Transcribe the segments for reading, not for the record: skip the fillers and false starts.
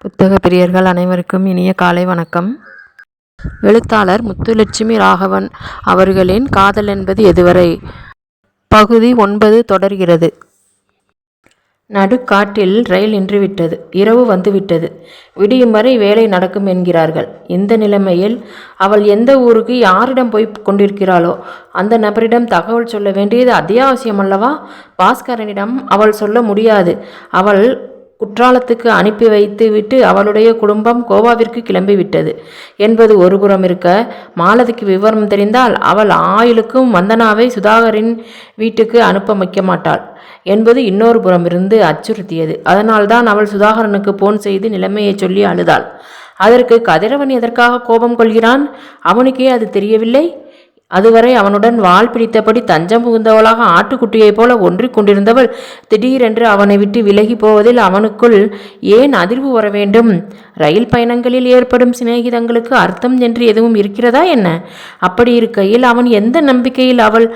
புத்தக பிரியர்கள் அனைவருக்கும் இனிய காலை வணக்கம். எழுத்தாளர் முத்துலட்சுமி ராகவன் அவர்களின் காதல் என்பது எதுவரை பகுதி 9 தொடர்கிறது. நடுக்காட்டில் ரயில் நின்றுவிட்டது. இரவு வந்துவிட்டது. விடியும் வரை வேலை நடக்கும் என்கிறார்கள். இந்த நிலைமையில் அவள் எந்த ஊருக்கு யாரிடம் போய் கொண்டிருக்கிறாளோ அந்த நபரிடம் தகவல் சொல்ல வேண்டியது அத்தியாவசியம் அல்லவா? பாஸ்கரனிடம் அவள் சொல்ல முடியாது. அவள் குற்றாலத்துக்கு அனுப்பி வைத்து விட்டு அவளுடைய குடும்பம் கோவாவிற்கு கிளம்பிவிட்டது என்பது ஒருபுறம் இருக்க, மாலதிக்கு விவரம் தெரிந்தால் அவள் ஆயுளுக்கும் வந்தனாவை சுதாகரின் வீட்டுக்கு அனுப்ப வைக்க மாட்டாள் என்பது இன்னொரு புறம் இருந்து அச்சுறுத்தியது. அதனால்தான் அவள் சுதாகரனுக்கு போன் செய்து நிலைமையை சொல்லி அழுதாள். அதற்கு கதிரவன் எதற்காக கோபம் கொள்கிறான்? அவனுக்கே அது தெரியவில்லை. அதுவரை அவனுடன் வாள் பிடித்தபடி தஞ்சம் புகுந்தவளாக ஆட்டுக்குட்டியைப் போல ஒன்றி கொண்டிருந்தவள் திடீரென்று அவனை விட்டு விலகி போவதில் அவனுக்குள் ஏன் அதிர்வு வர வேண்டும்? ரயில் பயணங்களில் ஏற்படும் சிநேகிதங்களுக்கு அர்த்தம் என்று எதுவும் இருக்கிறதா என்ன? அப்படி இருக்கையில் அவன் எந்த நம்பிக்கையில் அவள்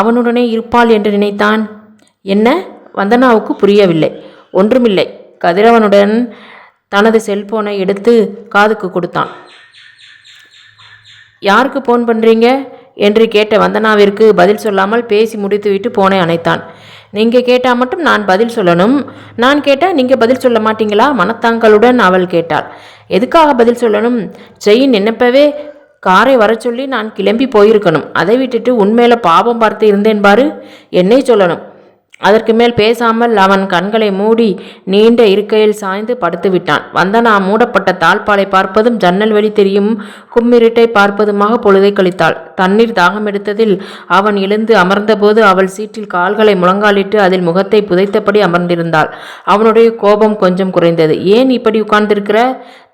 அவனுடனே இருப்பாள் என்று நினைத்தான்? என்ன? வந்தனாவுக்கு புரியவில்லை. ஒன்றுமில்லை. கதிரவனுடன் தனது செல்போனை எடுத்து காதுக்கு கொடுத்தான். யாருக்கு போன் பண்ணுறீங்க என்று கேட்ட வந்தனாவிற்கு பதில் சொல்லாமல் பேசி முடித்துவிட்டு போனை அணைத்தான். நீங்கள் கேட்டால் மட்டும் நான் பதில் சொல்லணும், நான் கேட்டால் நீங்கள் பதில் சொல்ல மாட்டீங்களா? மனத்தாங்களுடன் அவள் கேட்டாள். எதுக்காக பதில் சொல்லணும்? ட்ரெயின் நினைப்பவே காரை வர சொல்லி நான் கிளம்பி போயிருக்கணும். அதை விட்டுட்டு உண்மையில பாவம் பார்த்து இருந்தேன் பாரு, என்னை சொல்லணும். அதற்கு மேல் பேசாமல் அவன் கண்களை மூடி நீண்ட இருக்கையில் சாய்ந்து படுத்து விட்டான். வந்தனா மூடப்பட்ட தாழ்பாலை பார்ப்பதும் ஜன்னல் வெளி தெரியும் கும்மிருட்டை பார்ப்பதுமாக பொழுதை கழித்தாள். தண்ணீர் தாகம் எடுத்ததில் அவன் எழுந்து அமர்ந்தபோது அவள் சீட்டில் கால்களை முழங்காலிட்டு அதில் முகத்தை புதைத்தபடி அமர்ந்திருந்தாள். அவனுடைய கோபம் கொஞ்சம் குறைந்தது. ஏன் இப்படி உட்கார்ந்திருக்கிற?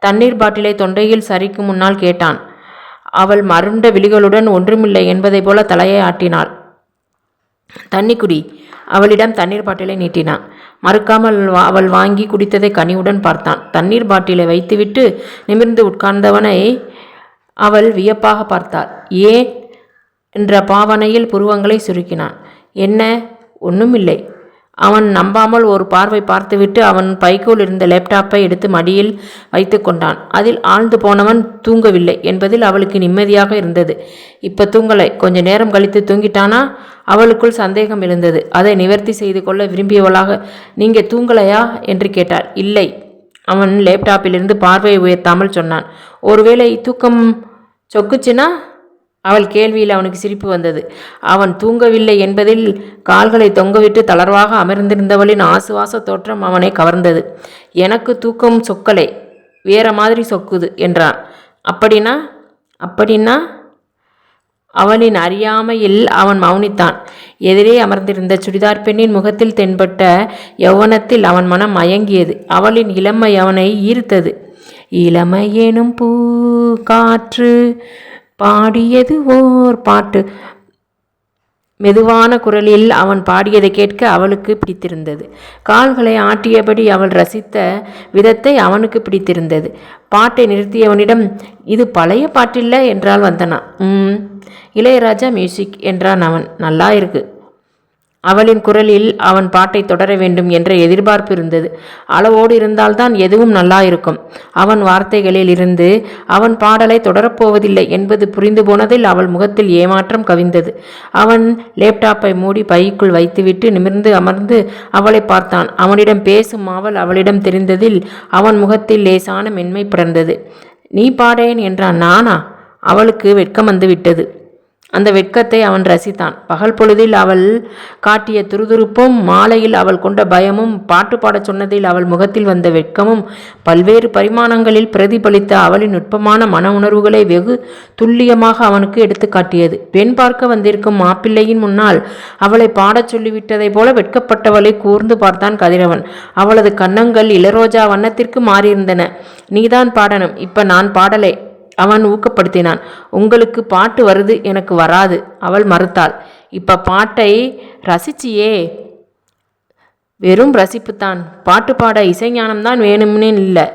தண்ணீர் பாட்டிலை தொண்டையில் சரிக்கும் முன்னால் கேட்டான். அவள் மருண்ட விழிகளுடன் ஒன்றுமில்லை என்பதை போல தலையை ஆட்டினாள். தண்ணி குடி. அவளிடம் தண்ணீர் பாட்டிலை நீட்டினான். மறுக்காமல் அவள் வாங்கி குடித்ததை கனிவுடன் பார்த்தான். தண்ணீர் பாட்டிலை வைத்துவிட்டு நிமிர்ந்து உட்கார்ந்தவனை அவள் வியப்பாக பார்த்தாள். ஏன் என்ற பாவனையில் புருவங்களை சுருக்கினான். என்ன? ஒன்றுமில்லை. அவன் நம்பாமல் ஒரு பார்வை பார்த்துவிட்டு அவன் பைக்குள் இருந்த லேப்டாப்பை எடுத்து மடியில் வைத்து கொண்டான். அதில் ஆழ்ந்து போனவன் தூங்கவில்லை என்பதில் அவளுக்கு நிம்மதியாக இருந்தது. இப்போ தூங்கலை, கொஞ்ச நேரம் கழித்து தூங்கிட்டானா? அவளுக்குள் சந்தேகம் எழுந்தது. அதை நிவர்த்தி செய்து கொள்ள விரும்பியவளாக, நீங்கள் தூங்கலையா என்று கேட்டாள். இல்லை. அவன் லேப்டாப்பிலிருந்து பார்வையை உயர்த்தாமல் சொன்னான். ஒருவேளை தூக்கம் சொக்குச்சுன்னா? அவள் கேள்வியில் அவனுக்கு சிரிப்பு வந்தது. அவன் தூங்கவில்லை என்பதில் கால்களை தொங்கவிட்டு தளர்வாக அமர்ந்திருந்தவளின் ஆசுவாச தோற்றம் அவனை கவர்ந்தது. எனக்கு தூக்கம் சொக்கலை, வேற மாதிரி சொக்குது என்றான். அப்படின்னா அவளின் அறியாமையில் அவன் மௌனித்தான். எதிரே அமர்ந்திருந்த சுடிதார் பெண்ணின் முகத்தில் தென்பட்ட யௌவனத்தில் அவன் மனம் மயங்கியது. அவளின் இளமை அவனை ஈர்த்தது. இளமை எனும் பூ காற்று பாடியது ஓர் பாட்டு. மெதுவான குரலில் அவன் பாடியதை கேட்க அவளுக்கு பிடித்திருந்தது. கால்களை ஆட்டியபடி அவள் ரசித்த விதத்தை அவனுக்கு பிடித்திருந்தது. பாட்டை நிறுத்தியவனிடம், இது பழைய பாட்டில்ல என்றால் வந்தனா. இளையராஜா மியூசிக் என்றான் அவன். நல்லா இருக்கு. அவளின் குரலில் அவன் பாட்டை தொடர வேண்டும் என்ற எதிர்பார்ப்பு இருந்தது. அளவோடு இருந்தால்தான் எதுவும் நல்லா இருக்கும். அவன் வார்த்தைகளில் இருந்து அவன் பாடலை தொடரப்போவதில்லை என்பது புரிந்து போனதில் அவள் முகத்தில் ஏமாற்றம் கவிந்தது. அவன் லேப்டாப்பை மூடி பைக்குள் வைத்துவிட்டு நிமிர்ந்து அமர்ந்து அவளை பார்த்தான். அவனிடம் பேசும் ஆவல் அவளிடம் தெரிந்ததில் அவன் முகத்தில் லேசான மென்மை பிறந்தது. நீ பாடேன் என்றான். நானா? அவளுக்கு வெட்கம் வந்து விட்டது. அந்த வெட்கத்தை அவன் ரசித்தான். பகல் பொழுதில் அவள் காட்டிய துருதுருப்பும், மாலையில் அவள் கொண்ட பயமும், பாட்டு பாடச் சொன்னதில் அவள் முகத்தில் வந்த வெட்கமும் பல்வேறு பரிமாணங்களில் பிரதிபலித்த அவளின் நுட்பமான மன உணர்வுகளை வெகு துல்லியமாக அவனுக்கு எடுத்து காட்டியது. பெண் பார்க்க வந்திருக்கும் மாப்பிள்ளையின் முன்னால் அவளை பாடச் சொல்லிவிட்டதை போல வெட்கப்பட்டவளை கூர்ந்து பார்த்தான் கதிரவன். அவளது கன்னங்கள் இளரோஜா வண்ணத்திற்கு மாறியிருந்தன. நீதான் பாடணும், இப்ப நான் பாடலை அவன் ஊக்கப்படுத்தினான். உங்களுக்கு பாட்டு வருது, எனக்கு வராது. அவள் மறுத்தாள். இப்ப பாட்டை ரசிச்சியே. வெறும் ரசிப்புத்தான். பாட்டு பாட இசைஞானம்தான் வேணும்னு இல்லை,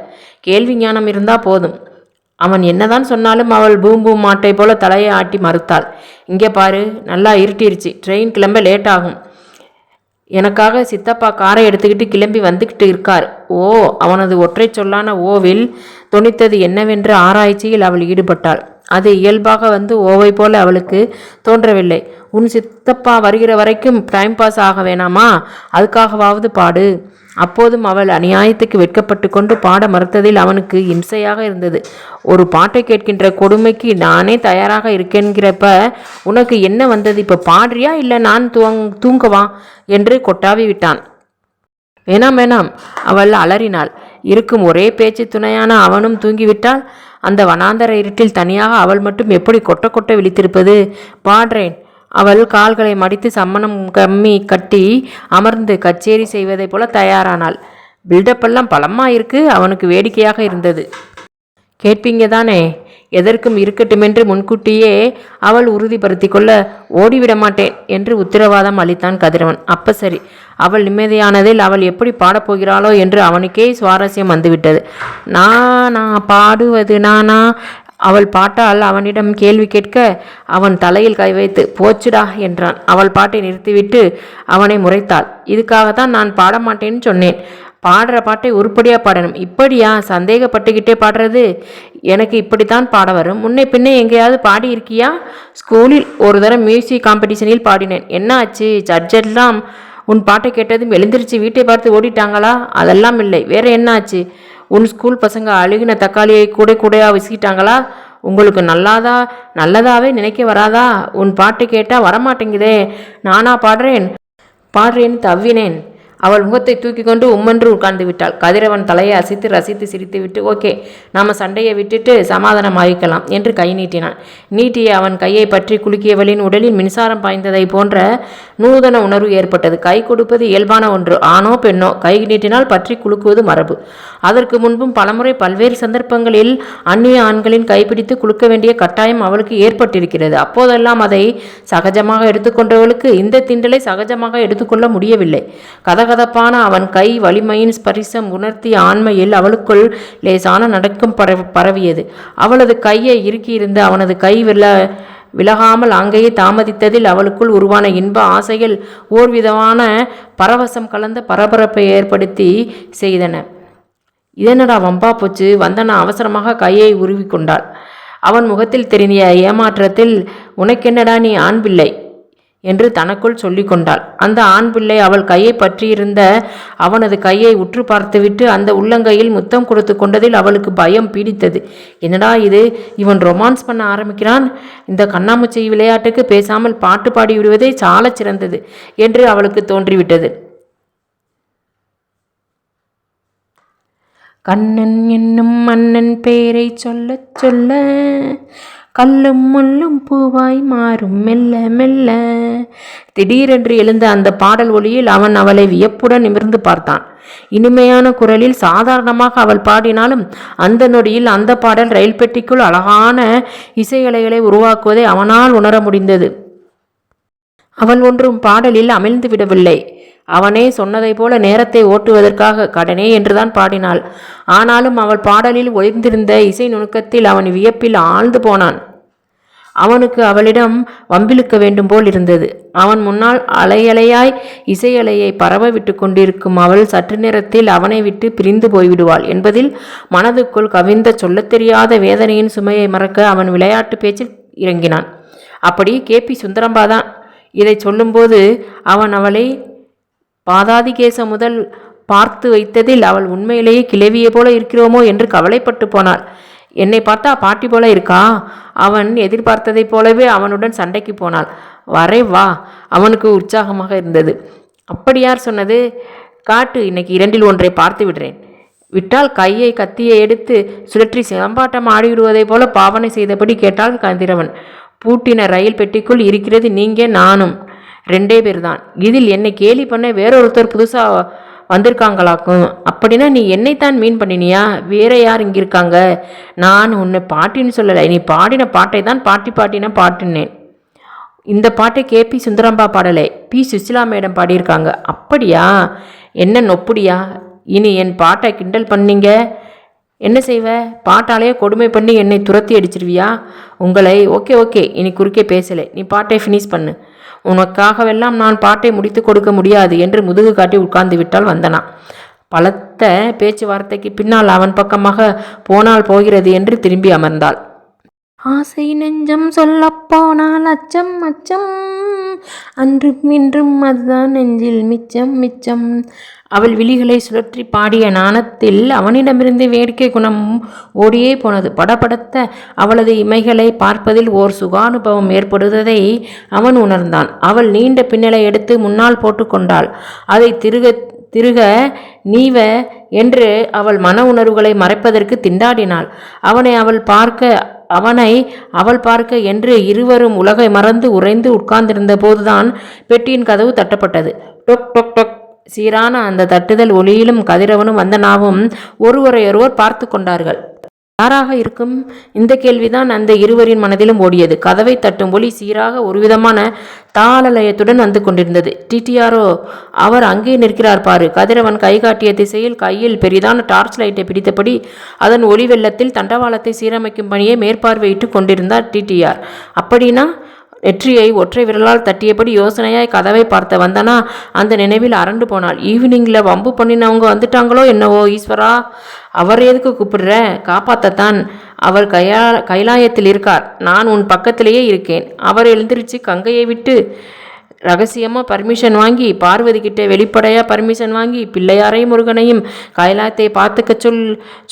கேள்வி ஞானம் இருந்தா போதும். அவன் என்னதான் சொன்னாலும் அவள் பூம் பூம் மாட்டை போல தலையை ஆட்டி மறுத்தாள். இங்கே பாரு, நல்லா இருட்டிருச்சு, ட்ரெயின் கிளம்ப லேட் ஆகும். எனக்காக சித்தப்பா காரை எடுத்துக்கிட்டு கிளம்பி வந்துக்கிட்டு இருக்கார். ஓ. அவனது ஒற்றை சொல்லான ஓவில் தொனித்தது என்னவென்ற ஆராய்ச்சியில் அவள் ஈடுபட்டாள். அது இயல்பாக வந்து ஓவை போல அவளுக்கு தோன்றவில்லை. உன் சித்தப்பா வருகிற வரைக்கும் டைம் பாஸ் ஆக வேணாமா? அதுக்காகவாவது பாடு. அப்போதும் அவள் அநியாயத்துக்கு வெட்கப்பட்டு கொண்டு பாட மறுத்ததில் அவனுக்கு இம்சையாக இருந்தது. ஒரு பாட்டை கேட்கின்ற கொடுமைக்கு நானே தயாராக இருக்கேன்கிறப்ப உனக்கு என்ன வந்தது? இப்போ பாடுறியா இல்லை நான் தூங்கவா என்று கொட்டாவி விட்டான். வேணாம் வேணாம், அவள் அலறினாள். இருக்கும் ஒரே பேச்சு துணையான அவனும் தூங்கிவிட்டாள். அந்த வனாந்தர இருட்டில் தனியாக அவள் மட்டும் எப்படி கொட்ட கொட்ட விழித்திருப்பது? பாடுறேன். அவள் கால்களை மடித்து சம்மணம் கம்மி கட்டி அமர்ந்து கச்சேரி செய்வதைப் போல தயாரானாள். பில்டப்பெல்லாம் பலமாக இருக்கு. அவனுக்கு வேடிக்கையாக இருந்தது. கேட்பீங்க தானே? எதற்கும் இருக்கட்டுமென்று முன்கூட்டியே அவள் உறுதிப்படுத்தி கொள்ள ஓடிவிட மாட்டேன் என்று உத்தரவாதம் அளித்தான் கதிரவன். அப்ப சரி. அவள் நிம்மதியானதில் அவள் எப்படி பாடப்போகிறாளோ என்று அவனுக்கே சுவாரஸ்யம் வந்துவிட்டது. நானா பாடுவது நானா? அவள் பாட்டால் அவனிடம் கேள்வி கேட்க அவன் தலையில் கை வைத்து போச்சுடா என்றான். அவள் பாட்டை நிறுத்திவிட்டு அவனை முறைத்தாள். இதுக்காகத்தான் நான் பாட மாட்டேன்னு சொன்னேன். பாடுற பாட்டை உருப்படியாக பாடணும். இப்படியா சந்தேகப்பட்டுக்கிட்டே பாடுறது? எனக்கு இப்படித்தான் பாட வரும். முன்னே பின்னே எங்கேயாவது பாடி இருக்கியா? ஸ்கூலில் ஒரு தடவை மியூசிக் காம்படிஷனில் பாடினேன். என்ன ஆச்சு? ஜட்ஜெல்லாம் உன் பாட்டை கேட்டதும் எழுந்திரிச்சு வீட்டை பார்த்து ஓடிட்டாங்களா? அதெல்லாம் இல்லை. வேற என்ன ஆச்சு? உன் ஸ்கூல் பசங்க அழுகின தக்காளியை கூடையாக விசிக்கிட்டாங்களா? உங்களுக்கு நல்லதாவே நினைக்க வராதா? உன் பாட்டு கேட்டால் வரமாட்டேங்குதே. நானா பாடுறேன்னு தவ்வினேன். அவள் முகத்தை தூக்கி கொண்டு உம்மென்று உட்கார்ந்து விட்டாள். கதிரவன் தலையை அசைத்து ரசித்து சிரித்துவிட்டு ஓகே, நாம் சண்டையை விட்டுட்டு சமாதானம் ஆகிக்கலாம் என்று கை நீட்டினான். நீட்டிய அவன் கையை பற்றி குலுக்கியவளின் உடலில் மின்சாரம் பாய்ந்ததை போன்ற நூதன உணர்வு ஏற்பட்டது. கை கொடுப்பது இயல்பான ஒன்று. ஆணோ பெண்ணோ கை நீட்டினால் பற்றி குலுக்குவது மரபு. அதற்கு முன்பும் பலமுறை பல்வேறு சந்தர்ப்பங்களில் அந்நிய ஆண்களின் கைப்பிடித்து குலுக்க வேண்டிய கட்டாயம் அவளுக்கு ஏற்பட்டிருக்கிறது. அப்போதெல்லாம் அதை சகஜமாக எடுத்துக்கொண்டவளுக்கு இந்த திண்டலை சகஜமாக எடுத்துக்கொள்ள முடியவில்லை. கதகதப்பான அவன் கை வலிமையின் ஸ்பரிசம் உணர்த்திய ஆண்மையில் அவளுக்குள் லேசான நடுக்கம் பரவியது. அவளது கையை இறுக்கியிருந்த அவனது கை விலகாமல் அங்கேயே தாமதித்ததில் அவளுக்குள் உருவான இன்ப ஆசைகள் ஓர்விதமான பரவசம் கலந்த பரபரப்பை ஏற்படுத்தி செய்தன. இதனடா வம்பா போச்சு? வந்தனா அவசரமாக கையை உருவி கொண்டாள். அவன் முகத்தில் தெரிந்த ஏமாற்றத்தில் உனக்கென்னடா, நீ ஆண் பிள்ளை என்று தனக்குள் சொல்லி கொண்டாள். அந்த ஆண் பிள்ளை அவள் கையை பற்றியிருந்த அவனது கையை உற்று பார்த்துவிட்டு அந்த உள்ளங்கையில் முத்தம் கொடுத்து கொண்டதில் அவளுக்கு பயம் பீடித்தது. என்னடா இது, இவன் ரொமான்ஸ் பண்ண ஆரம்பிக்கிறான். இந்த கண்ணாமூச்சி விளையாட்டுக்கு பேசாமல் பாட்டு பாடி விடுவதே சால சிறந்தது என்று அவளுக்கு தோன்றிவிட்டது. கண்ணன் என்னும் மன்னன் பெயரை சொல்ல சொல்ல கல்லும் முள்ளும் பூவாய் மாறும் மெல்ல மெல்ல. திடீரென்று எழுந்த அந்த பாடல் ஒலியில் அவன் அவளை வியப்புடன் நிமிர்ந்து பார்த்தான். இனிமையான குரலில் சாதாரணமாக அவள் பாடினாலும் அந்த நொடியில் அந்த பாடல் ரயில் பெட்டிக்குள் அழகான இசையலைகளை உருவாக்குவதை அவனால் உணர முடிந்தது. அவள் ஒன்றும் பாடலில் அமிழ்ந்து விடவில்லை. அவனே சொன்னதை போல நேரத்தை ஓட்டுவதற்காக கடனே என்றுதான் பாடினாள். ஆனாலும் அவள் பாடலில் ஒளிர்ந்திருந்த இசை நுணுக்கத்தில் அவன் வியப்பில் ஆழ்ந்து போனான். அவனுக்கு அவளிடம் வம்பிழுக்க வேண்டும் போல் இருந்தது. அவன் முன்னால் அலையலையாய் இசையலையை பரவ விட்டு கொண்டிருக்கும் அவள் சற்று நேரத்தில் அவனை விட்டு பிரிந்து போய்விடுவாள் என்பதில் மனதுக்குள் கவிழ்ந்த சொல்லத் தெரியாத வேதனையின் சுமையை மறக்க அவன் விளையாட்டு பேச்சில் இறங்கினான். அப்படி கேபி சுந்தரம்பாதான் இதை சொல்லும்போது அவன் அவளை பாதாதிகேசம் முதல் பார்த்து வைத்ததில் அவள் உண்மையிலேயே கிளவியை போல இருக்கிறோமோ என்று கவலைப்பட்டு போனாள். என்னை பார்த்தா பாட்டி போல இருக்கா? அவன் எதிர்பார்த்ததைப் போலவே அவனுடன் சண்டைக்கு போனாள். வா. அவனுக்கு உற்சாகமாக இருந்தது. அப்படி யார் சொன்னது? காட்டு, இன்னைக்கு இரண்டில் ஒன்றை பார்த்து விடுறேன். விட்டால் கையை கத்தியை எடுத்து சுழற்றி சிலம்பாட்டம் ஆடிவிடுவதைப் போல பாவனை செய்தபடி கேட்டாள் கதிரவன். பூட்டின ரயில் பெட்டிக்குள் இருக்கிறது நீங்க நானும், 2 பேர் தான். இதில் என்னை கேலி பண்ண வேறொருத்தர் புதுசாக வந்திருக்காங்களாக்கும். அப்படின்னா நீ என்னைத்தான் மீன் பண்ணினியா? வேற யார் இங்கே இருக்காங்க? நான் உன்னை பாட்டின்னு சொல்லலை. நீ பாடின பாட்டை தான் பாட்டின பாட்டுன்னேன். இந்த பாட்டை கேபி சுந்தரம்பா பாடலை பி சுசிலா மேடம் பாடியிருக்காங்க. அப்படியா? என்ன நொப்புடியா? இனி என் பாட்டை கிண்டல் பண்ணீங்க என்ன செய்வ? பாட்டாலேயே கொடுமை பண்ணி என்னை துரத்தி அடிச்சிருவியா? உங்களை ஓகே இனி குறுக்கே பேசலை. நீ பாட்டை ஃபினிஷ் பண்ணு. உனக்காகவெல்லாம் நான் பாட்டை முடித்து கொடுக்க முடியாது என்று முதுகு காட்டி உட்கார்ந்து விட்டாள் வந்தனா. பலத்த பேச்சுவார்த்தைக்கு பின்னால் அவன் பக்கமாக போனால் போகிறது என்று திரும்பி அமர்ந்தாள். ஆசை நெஞ்சம் சொல்லப்போனால் அச்சம் அச்சம், அன்றும் இன்றும் அதுதான் நெஞ்சில் மிச்சம் மிச்சம். அவள் விழிகளை சுழற்றி பாடிய நாணத்தில் அவனிடமிருந்து வேடிக்கை குணம் ஓடியே போனது. படபடத்த அவளது இமைகளை பார்ப்பதில் ஓர் சுகானுபவம் ஏற்படுவதை அவன் உணர்ந்தான். அவள் நீண்ட பின்னலை எடுத்து முன்னால் போட்டுக்கொண்டாள். அதை திருக நீவ என்று அவள் மன உணர்வுகளை மறைப்பதற்கு திண்டாடினாள். அவனை அவள் பார்க்க என்று இருவரும் உலகை மறந்து உறைந்து உட்கார்ந்திருந்த போதுதான் பெட்டியின் கதவு தட்டப்பட்டது. டொக் டொக் டொக். சீரான அந்த தட்டுதல் ஒளியிலும் கதிரவனும் வந்தனாவும் ஒருவரையொருவர் பார்த்து கொண்டார்கள். யாராக இருக்கும்? இந்த கேள்விதான் அந்த இருவரின் மனதிலும் ஓடியது. கதவை தட்டும் ஒளி சீராக ஒருவிதமான தாளலயத்துடன் வந்து கொண்டிருந்தது. டிடிஆரோ? அவர் அங்கே நிற்கிறார் பாரு. கதிரவன் கை காட்டிய திசையில் கையில் பெரிதான டார்ச் லைட்டை பிடித்தபடி அதன் ஒளி வெள்ளத்தில் தண்டவாளத்தை சீரமைக்கும் பணியை மேற்பார்வையிட்டு கொண்டிருந்தார் டிடிஆர். அப்படின்னா? நெற்றியை ஒற்றை விரலால் தட்டியபடி யோசனையாய் கதவை பார்த்த வந்தனா அந்த நினைவில் அரண்டு போனாள். ஈவினிங்கில் வம்பு பண்ணினவங்க வந்துட்டாங்களோ என்னவோ. ஈஸ்வரா, அவர் எதுக்கு கூப்பிடுற? காப்பாற்றத்தான். அவர் கைலாயத்தில் இருக்கார். நான் உன் பக்கத்திலேயே இருக்கேன். அவர் எழுந்திருச்சு கங்கையை விட்டு ரகசியமாக பர்மிஷன் வாங்கி, பார்வதி கிட்டே வெளிப்படையாக பர்மிஷன் வாங்கி, பிள்ளையாரையும் முருகனையும் கைலாயத்தை பார்த்துக்க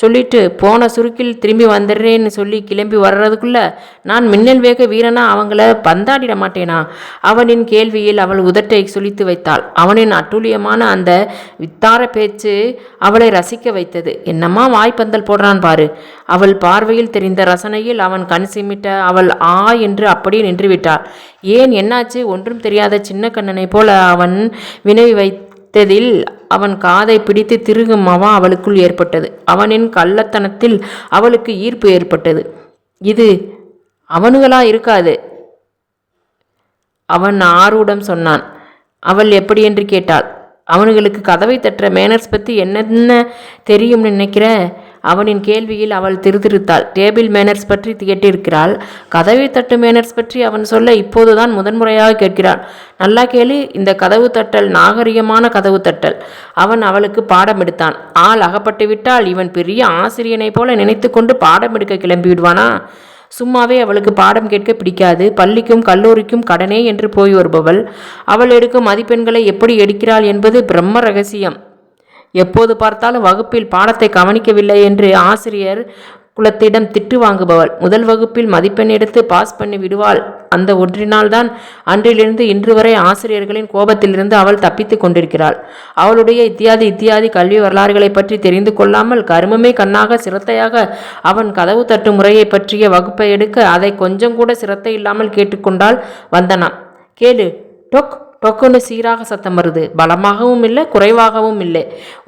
சொல்லிட்டு போன சுருக்கில் திரும்பி வந்துடுறேன்னு சொல்லி கிளம்பி வர்றதுக்குள்ள நான் மின்னல் வேக வீரனா அவங்கள பந்தாடிட மாட்டேனா? அவனின் கேள்வியில் அவள் உதட்டை சுளித்து வைத்தாள். அவனின் அட்டூழியமான அந்த வித்தார பேச்சு அவளை ரசிக்க வைத்தது. என்னம்மா வாய்ப்பந்தல் போடுறான் பாரு. அவள் பார்வையில் தெரிந்த ரசனையில் அவன் கண் சிமிட்ட அவள் ஆ என்று அப்படியே நின்றுவிட்டாள். ஏன், என்னாச்சு? ஒன்றும் தெரியாத சின்ன கண்ணனை போல அவன் வினவி வைத்ததில் அவன் காதை பிடித்து திருகும் அவளுக்குள் ஏற்பட்டது. அவனின் கள்ளத்தனத்தில் அவளுக்கு ஈர்ப்பு ஏற்பட்டது. இது அவனுங்களா இருக்காது, அவன் ஆர்வம் சொன்னான். அவள் எப்படி என்று கேட்டாள். அவனுங்களுக்கு கதவை தட்டுற மேனர்ஸ் பற்றி என்னென்ன தெரியும்னு நினைக்கிற? அவனின் கேள்வியில் அவள் திருத்திருத்தாள். டேபிள் மேனர்ஸ் பற்றி கேட்டிருக்கிறாள். கதவை தட்டு மேனர்ஸ் பற்றி அவன் சொல்ல இப்போதுதான் முதன்முறையாக கேட்கிறாள். நல்லா கேளு, இந்த கதவு தட்டல் நாகரிகமான கதவு தட்டல். அவன் அவளுக்கு பாடம் எடுத்தான். ஆள் அகப்பட்டு விட்டால் இவன் பெரிய ஆசிரியனை போல நினைத்து கொண்டு பாடம் எடுக்க கிளம்பி விடுவானா? சும்மாவே அவளுக்கு பாடம் கேட்க பிடிக்காது. பள்ளிக்கும் கல்லூரிக்கும் கடனே என்று போய் வருபவள். அவள் எடுக்கும் மதிப்பெண்களை எப்படி எடுக்கிறாள் என்பது பிரம்ம ரகசியம். எப்போது பார்த்தாலும் வகுப்பில் பாடத்தை கவனிக்கவில்லை என்று ஆசிரியர் குலத்திடம் திட்டு வாங்குபவள். முதல் வகுப்பில் மதிப்பெண் எடுத்து பாஸ் பண்ணி விடுவாள். அந்த ஒன்றினால்தான் அன்றிலிருந்து இன்று வரை ஆசிரியர்களின் கோபத்திலிருந்து அவள் தப்பித்து கொண்டிருக்கிறாள். அவளுடைய இத்தியாதி கல்வி வரலாறுகளை பற்றி தெரிந்து கொள்ளாமல் கருமமே கண்ணாக சிரத்தையாக அவன் கதவு தட்டு முறையை பற்றிய வகுப்பை எடுக்க அதை கொஞ்சம் கூட சிரத்தை இல்லாமல் கேட்டுக்கொண்டாள் வந்தனா. கேளு. டொக் டொக்குன்னு சீராக சத்தம் வருது. பலமாகவும் இல்லை, குறைவாகவும் இல்லை.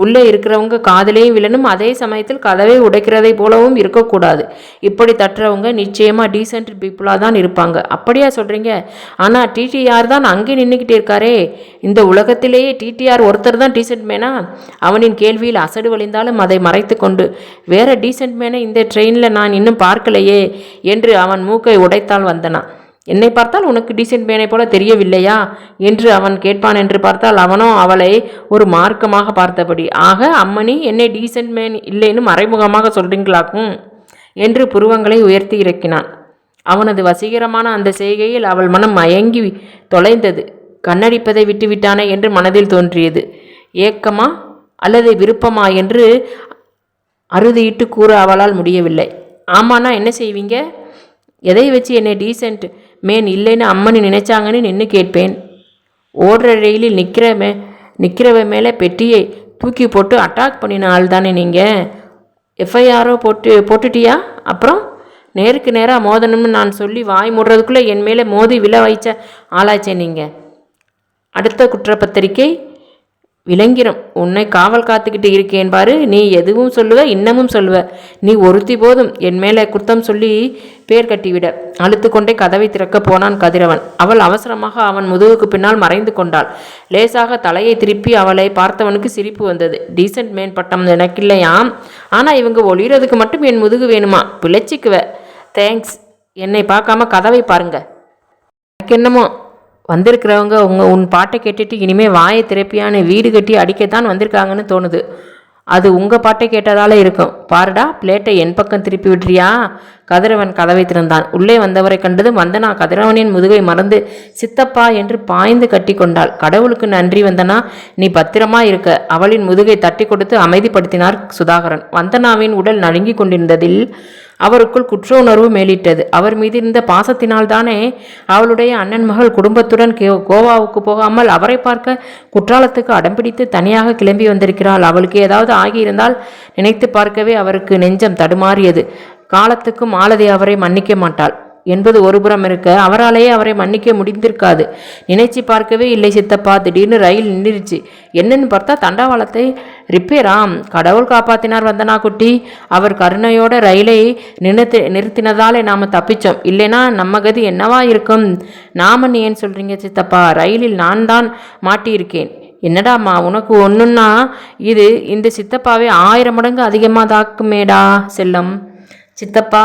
உள்ளே இருக்கிறவங்க காதலையும் விழணும், அதே சமயத்தில் கதவை உடைக்கிறதை போலவும் இருக்கக்கூடாது. இப்படி தட்டுறவங்க நிச்சயமாக டீசென்ட் பீப்புளாக தான் இருப்பாங்க. அப்படியா சொல்கிறீங்க? ஆனால் டிடிஆர் தான் அங்கே நின்றுக்கிட்டே இருக்காரே. இந்த உலகத்திலேயே டிடிஆர் ஒருத்தர் தான் டீசென்ட் மேனா? அவனின் கேள்வியில் அசடு வழிந்தாலும் அதை மறைத்து கொண்டு, வேற டீசென்ட் மேனை இந்த ட்ரெயினில் நான் இன்னும் பார்க்கலையே என்று அவன் மூக்கை உடைத்தால் வந்தனா. என்னை பார்த்தால் உனக்கு டீசென்ட் மேனை போல தெரியவில்லையா என்று அவன் கேட்பான் என்று பார்த்தால் அவனோ அவளை ஒரு மார்க்கமாக பார்த்தபடி, ஆக அம்மணி என்னை டீசென்ட் மேன் இல்லைன்னு மறைமுகமாக சொல்றீங்களாக்கும் என்று புருவங்களை உயர்த்தி இறக்கினான். அவனது வசீகரமான அந்த செய்கையில் அவள் மனம் மயங்கி தொலைந்தது. கண்ணடிப்பதை விட்டுவிட்டானே என்று மனதில் தோன்றியது. ஏக்கமா அல்லது விருப்பமா என்று அறுதியிட்டு கூற அவளால் முடியவில்லை. ஆமாண்ணா என்ன செய்வீங்க? எதை வச்சு என்னை டீசென்ட் மேன் இல்லைன்னு அம்மனி நினைச்சாங்கன்னு நின்று கேட்பேன். ஓடுற ரயிலில் நிற்கிறவ மேலே பெட்டியை தூக்கி போட்டு அட்டாக் பண்ணின ஆள் தானே நீங்கள்? எஃப்ஐஆரோ போட்டுட்டியா? அப்புறம் நேருக்கு நேராக மோதணும்னு நான் சொல்லி வாய் மூடுறதுக்குள்ளே என் மேலே மோதி விழ வைச்ச ஆளாச்சே நீங்கள். அடுத்த குற்றப்பத்திரிக்கை விளங்கிரும். உன்னை காவல் காத்துக்கிட்டு இருக்கேன் பாரு. நீ எதுவும் சொல்லுவ, இன்னமும் சொல்லுவ. நீ ஒருத்தி போதும் என் மேலே குத்தம் சொல்லி பேர் கட்டிவிட. அழுத்து கொண்டே கதவை திறக்க போனான் கதிரவன். அவள் அவசரமாக அவன் முதுகுக்கு பின்னால் மறைந்து கொண்டாள். லேசாக தலையை திருப்பி அவளை பார்த்தவனுக்கு சிரிப்பு வந்தது. டீசென்ட் மேன் பட்டம் எனக்கு இல்லையாம், ஆனால் இவங்க ஒளிகிறதுக்கு மட்டும் என் முதுகு வேணுமா? பிழைச்சிக்குவ. தேங்க்ஸ். என்னை பார்க்காம கதவை பாருங்க. எனக்கு என்னமோ வந்திருக்கிறவங்க உன் பாட்டை கேட்டுட்டு இனிமேல் வாயை திறப்பியான்னு வீடு கட்டி அடிக்கத்தான் வந்திருக்காங்கன்னு தோணுது. அது உங்கள் பாட்டை கேட்டதால இருக்கும். பாருடா, பிளேட்டை என் பக்கம் திருப்பி விட்றியா? கதிரவன் கதவை திறந்தான். உள்ளே வந்தவரை கண்டதும் வந்தனா கதிரவனின் முதுகை மறந்து சித்தப்பா என்று பாய்ந்து கட்டி கொண்டாள். கடவுளுக்கு நன்றி வந்தனா, நீ பத்திரமா இருக்க. அவளின் முதுகை தட்டி கொடுத்து அமைதிப்படுத்தினார் சுதாகரன். வந்தனாவின் உடல் நடுங்கிக் கொண்டிருந்ததில் அவருக்குள் குற்ற உணர்வு மேலிட்டது. அவர் மீது இருந்த பாசத்தினால்தானே அவளுடைய அண்ணன் மகள் குடும்பத்துடன் கோவாவுக்கு போகாமல் அவரை பார்க்க குற்றாலத்துக்கு அடம்பிடித்து தனியாக கிளம்பி வந்திருக்கிறாள். அவளுக்கு ஏதாவது ஆகியிருந்தால் நினைத்து பார்க்கவே அவருக்கு நெஞ்சம் தடுமாறியது. காலத்துக்கு மாலதி அவரை மன்னிக்க மாட்டாள் என்பது ஒருபுறம் இருக்க, அவராலேயே அவரை மன்னிக்க முடிந்திருக்காது. நினைச்சு பார்க்கவே இல்லை சித்தப்பா. திடீர்னு ரயில் நின்றுச்சு. என்னன்னு பார்த்தா தண்டவாளத்தை ரிப்பேராம். கடவுள் காப்பாத்தினார் வந்தனா குட்டி. அவர் கருணையோட ரயிலை நிறுத்தினதாலே நாம தப்பிச்சோம். இல்லைனா நம்ம கதி என்னவா இருக்கும்? நாமன்னு ஏன் சொல்றீங்க சித்தப்பா? ரயிலில் நான் தான் மாட்டியிருக்கேன். என்னடாம்மா உனக்கு ஒன்றுன்னா இது இந்த சித்தப்பாவே 1000 மடங்கு அதிகமாக தாக்குமேடா செல்லம். சித்தப்பா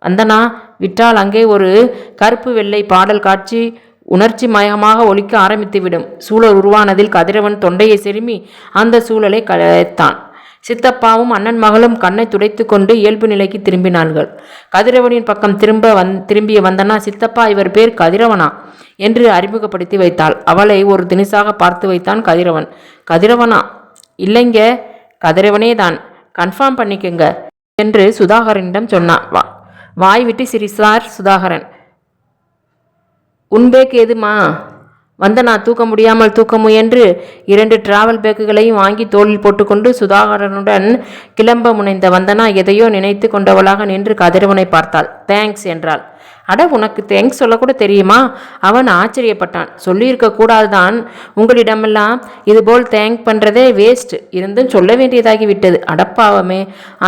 வந்தனா விட்டால் அங்கே ஒரு கருப்பு வெள்ளை பாடல் காட்சி உணர்ச்சி மயமாக ஒலிக்க ஆரம்பித்துவிடும். சூழல் உருவானதில் கதிரவன் தொண்டையை செருமி அந்த சூழலை கலைத்தான். சித்தப்பாவும் அண்ணன் மகளும் கண்ணை துடைத்து கொண்டு இயல்பு நிலைக்கு திரும்பினார்கள். கதிரவனின் பக்கம் திரும்பிய வந்தனா, சித்தப்பா இவர் பேர் கதிரவனா என்று அறிமுகப்படுத்தி வைத்தாள். அவளை ஒரு தினிசாக பார்த்து வைத்தான் கதிரவன். கதிரவனா? இல்லைங்க, கதிரவனே தான், கன்ஃபார்ம் பண்ணிக்கங்க என்று சுதாகரனிடம் சொன்னான். வாய் விட்டு சிரித்தார் சுதாகரன். உன் பேக் எதுமா? வந்தனா தூக்க முடியாமல் தூக்க முயன்று 2 டிராவல் பேக்குகளையும் வாங்கி தோளில் போட்டுக்கொண்டு சுதாகரனுடன் கிளம்ப முனைந்த வந்தனா எதையோ நினைத்து கொண்டவளாக நின்று கதிரவனை பார்த்தாள். தேங்க்ஸ் என்றாள். அட, உனக்கு தேங்க்ஸ் சொல்லக்கூட தெரியுமா? அவன் ஆச்சரியப்பட்டான். சொல்லியிருக்க கூடாதுதான். உங்களிடமெல்லாம் இதுபோல் தேங்க் பண்ணுறதே வேஸ்ட். இருந்தும் சொல்ல வேண்டியதாகி விட்டது. அடப்பாவமே,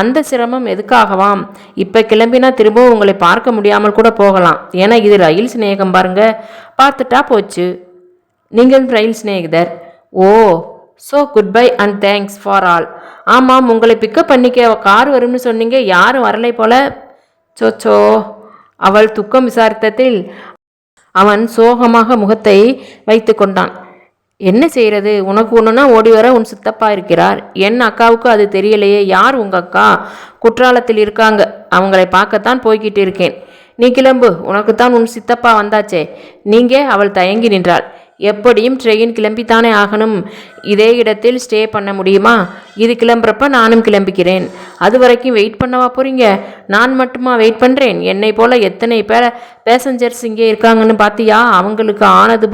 அந்த சிரமம் எதுக்காகவாம்? இப்போ கிளம்பினா திரும்பவும் உங்களை பார்க்க முடியாமல் கூட போகலாம். ஏன்னா இது ரயில் சிநேகம் பாருங்க. பார்த்துட்டா போச்சு. நீங்கள் ரயில் சிநேகிதர். Oh, so good bye and thanks for all. ஆமாம், உங்களை பிக்கப் பண்ணிக்க கார் வரும்னு சொன்னீங்க, யாரும் வரலை போல. சோச்சோ. அவள் துக்கம் விசாரித்ததில் அவன் சோகமாக முகத்தை வைத்து கொண்டான். என்ன செய்கிறது? உனக்கு ஒன்றுனா ஓடி வர உன் சித்தப்பா இருக்கிறார். என் அக்காவுக்கு அது தெரியலையே. யார் உங்கள் அக்கா? குற்றாலத்தில் இருக்காங்க. அவங்களை பார்க்கத்தான் போய்கிட்டு இருக்கேன். நீ கிளம்பு, உனக்குத்தான் உன் சித்தப்பா வந்தாச்சே. நீங்கள்? அவள் தயங்கி நின்றாள். எப்படியும் ட்ரெயின் கிளம்பித்தானே ஆகணும். இதே இடத்தில் ஸ்டே பண்ண முடியுமா? இது கிளம்புறப்ப நானும் கிளம்பிக்கிறேன். அது வரைக்கும் வெயிட் பண்ணவா போறீங்க? நான் மட்டுமா வெயிட் பண்ணுறேன்? என்னை போல எத்தனை பேசஞ்சர்ஸ் இங்கே இருக்காங்கன்னு பார்த்தியா? அவங்களுக்கு ஆனது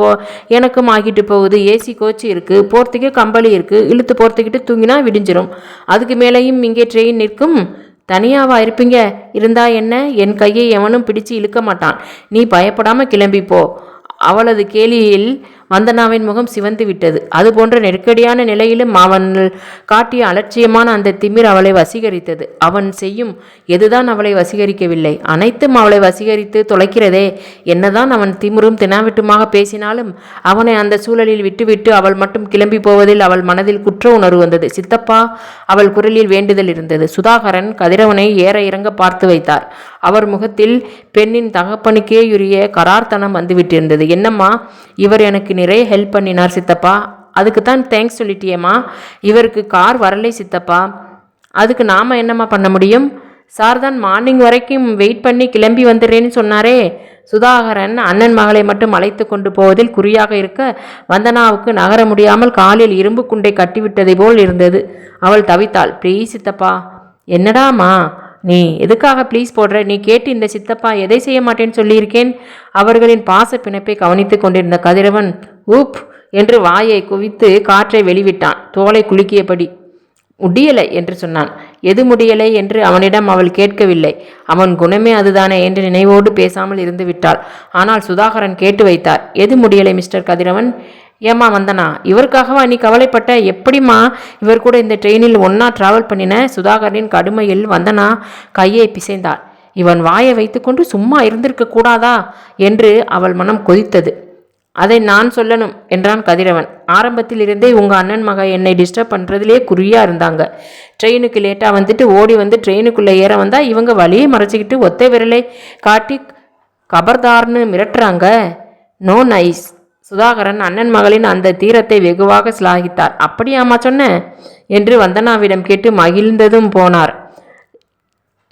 எனக்கும் ஆகிட்டு போகுது. ஏசி கோச்சு இருக்குது, போகிறதுக்கு கம்பளி இருக்குது. இழுத்து போகிறதுக்கிட்டு தூங்கினா விடிஞ்சிரும். அதுக்கு மேலேயும் இங்கே ட்ரெயின் நிற்கும். தனியாவா இருப்பீங்க? இருந்தா என்ன? என் கையை எவனும் பிடிச்சு இழுக்க மாட்டான். நீ பயப்படாமல் கிளம்பிப்போ. அவளது கேலியில் வந்தனாவின் முகம் சிவந்து விட்டது. அது போன்ற நெருக்கடியான நிலையிலும் அவன் காட்டிய அலட்சியமான அந்த திமிர் அவளை வசீகரித்தது. அவன் செய்யும் எதுதான் அவளை வசீகரிக்கவில்லை? அனைத்தும் அவளை வசீகரித்து தொலைக்கிறதே. என்னதான் அவன் திமிரும் தினாவிட்டுமாக பேசினாலும் அவனை அந்த சூழலில் விட்டுவிட்டு அவள் மட்டும் கிளம்பி போவதில் அவள் மனதில் குற்ற உணர்வு வந்தது. சித்தப்பா, அவள் குரலில் வேண்டுதல் இருந்தது. சுதாகரன் கதிரவனை ஏற இறங்க பார்த்து வைத்தார். அவர் முகத்தில் பெண்ணின் தகப்பனுக்கேயுரிய கரார்த்தனம் வந்துவிட்டிருந்தது. என்னம்மா, இவர் எனக்கு நிறைய ஹெல்ப் பண்ணினார் சித்தப்பா. அதுக்கு தான் தேங்க்ஸ் சொல்லிட்டியேம்மா. இவருக்கு கார் வரலை சித்தப்பா. அதுக்கு நாம் என்னம்மா பண்ண முடியும்? சார் தான் மார்னிங் வரைக்கும் வெயிட் பண்ணி கிளம்பி வந்துடுறேன்னு சொன்னாரே. சுதாகரன் அண்ணன் மகளை மட்டும் அழைத்து கொண்டு போவதில் குறியாக இருக்க வந்தனாவுக்கு நகர முடியாமல் காலில் இரும்பு குண்டை கட்டிவிட்டதை போல் இருந்தது. அவள் தவித்தாள். ப்ளீஸ் சித்தப்பா. என்னடாமா நீ எதுக்காக ப்ளீஸ் போடுற? நீ கேட்டு இந்த சித்தப்பா எதை செய்ய மாட்டேன்னு சொல்லியிருக்கேன். அவர்களின் பாச பிணைப்பை கவனித்து கொண்டிருந்த கதிரவன் ஊப் என்று வாயை குவித்து காற்றை வெளிவிட்டான். தோலை குலுக்கியபடி. முடியலை என்று சொன்னான். எது முடியலை என்று அவனிடம் அவள் கேட்கவில்லை. அவன் குணமே அதுதானே என்று நினைவோடு பேசாமல் இருந்து விட்டாள். ஆனால் சுதாகரன் கேட்டு வைத்தார். எது முடியலை மிஸ்டர் கதிரவன்? ஏம்மா வந்தனா, இவருக்காகவா நீ கவலைப்பட்ட? எப்படிம்மா இவர் கூட இந்த ட்ரெயினில் ஒன்றா ட்ராவல் பண்ணின? சுதாகரனின் கடுமையில் வந்தனா கையை பிசைந்தாள். இவன் வாயை வைத்துக்கொண்டு சும்மா இருந்திருக்க கூடாதா என்று அவள் மனம் கொதித்தது. அதை நான் சொல்லணும் என்றான் கதிரவன். ஆரம்பத்தில் இருந்தே உங்கள் அண்ணன் மக என்னை டிஸ்டர்ப் பண்ணுறதுலே குறியாக இருந்தாங்க. ட்ரெயினுக்கு லேட்டாக வந்துட்டு ஓடி வந்து ட்ரெயினுக்குள்ளே ஏற வந்தால் இவங்க வழியை மறைச்சிக்கிட்டு ஒத்தை விரலை காட்டி கபர்தார்னு மிரட்டுறாங்க. நோ நைஸ் சுதாகரன் அண்ணன் மகளின் அந்த தீரத்தை வெகுவாக சிலாகித்தார். அப்படியாமா சொன்ன என்று வந்தனாவிடம் கேட்டு மகிழ்ந்ததும் போனார்.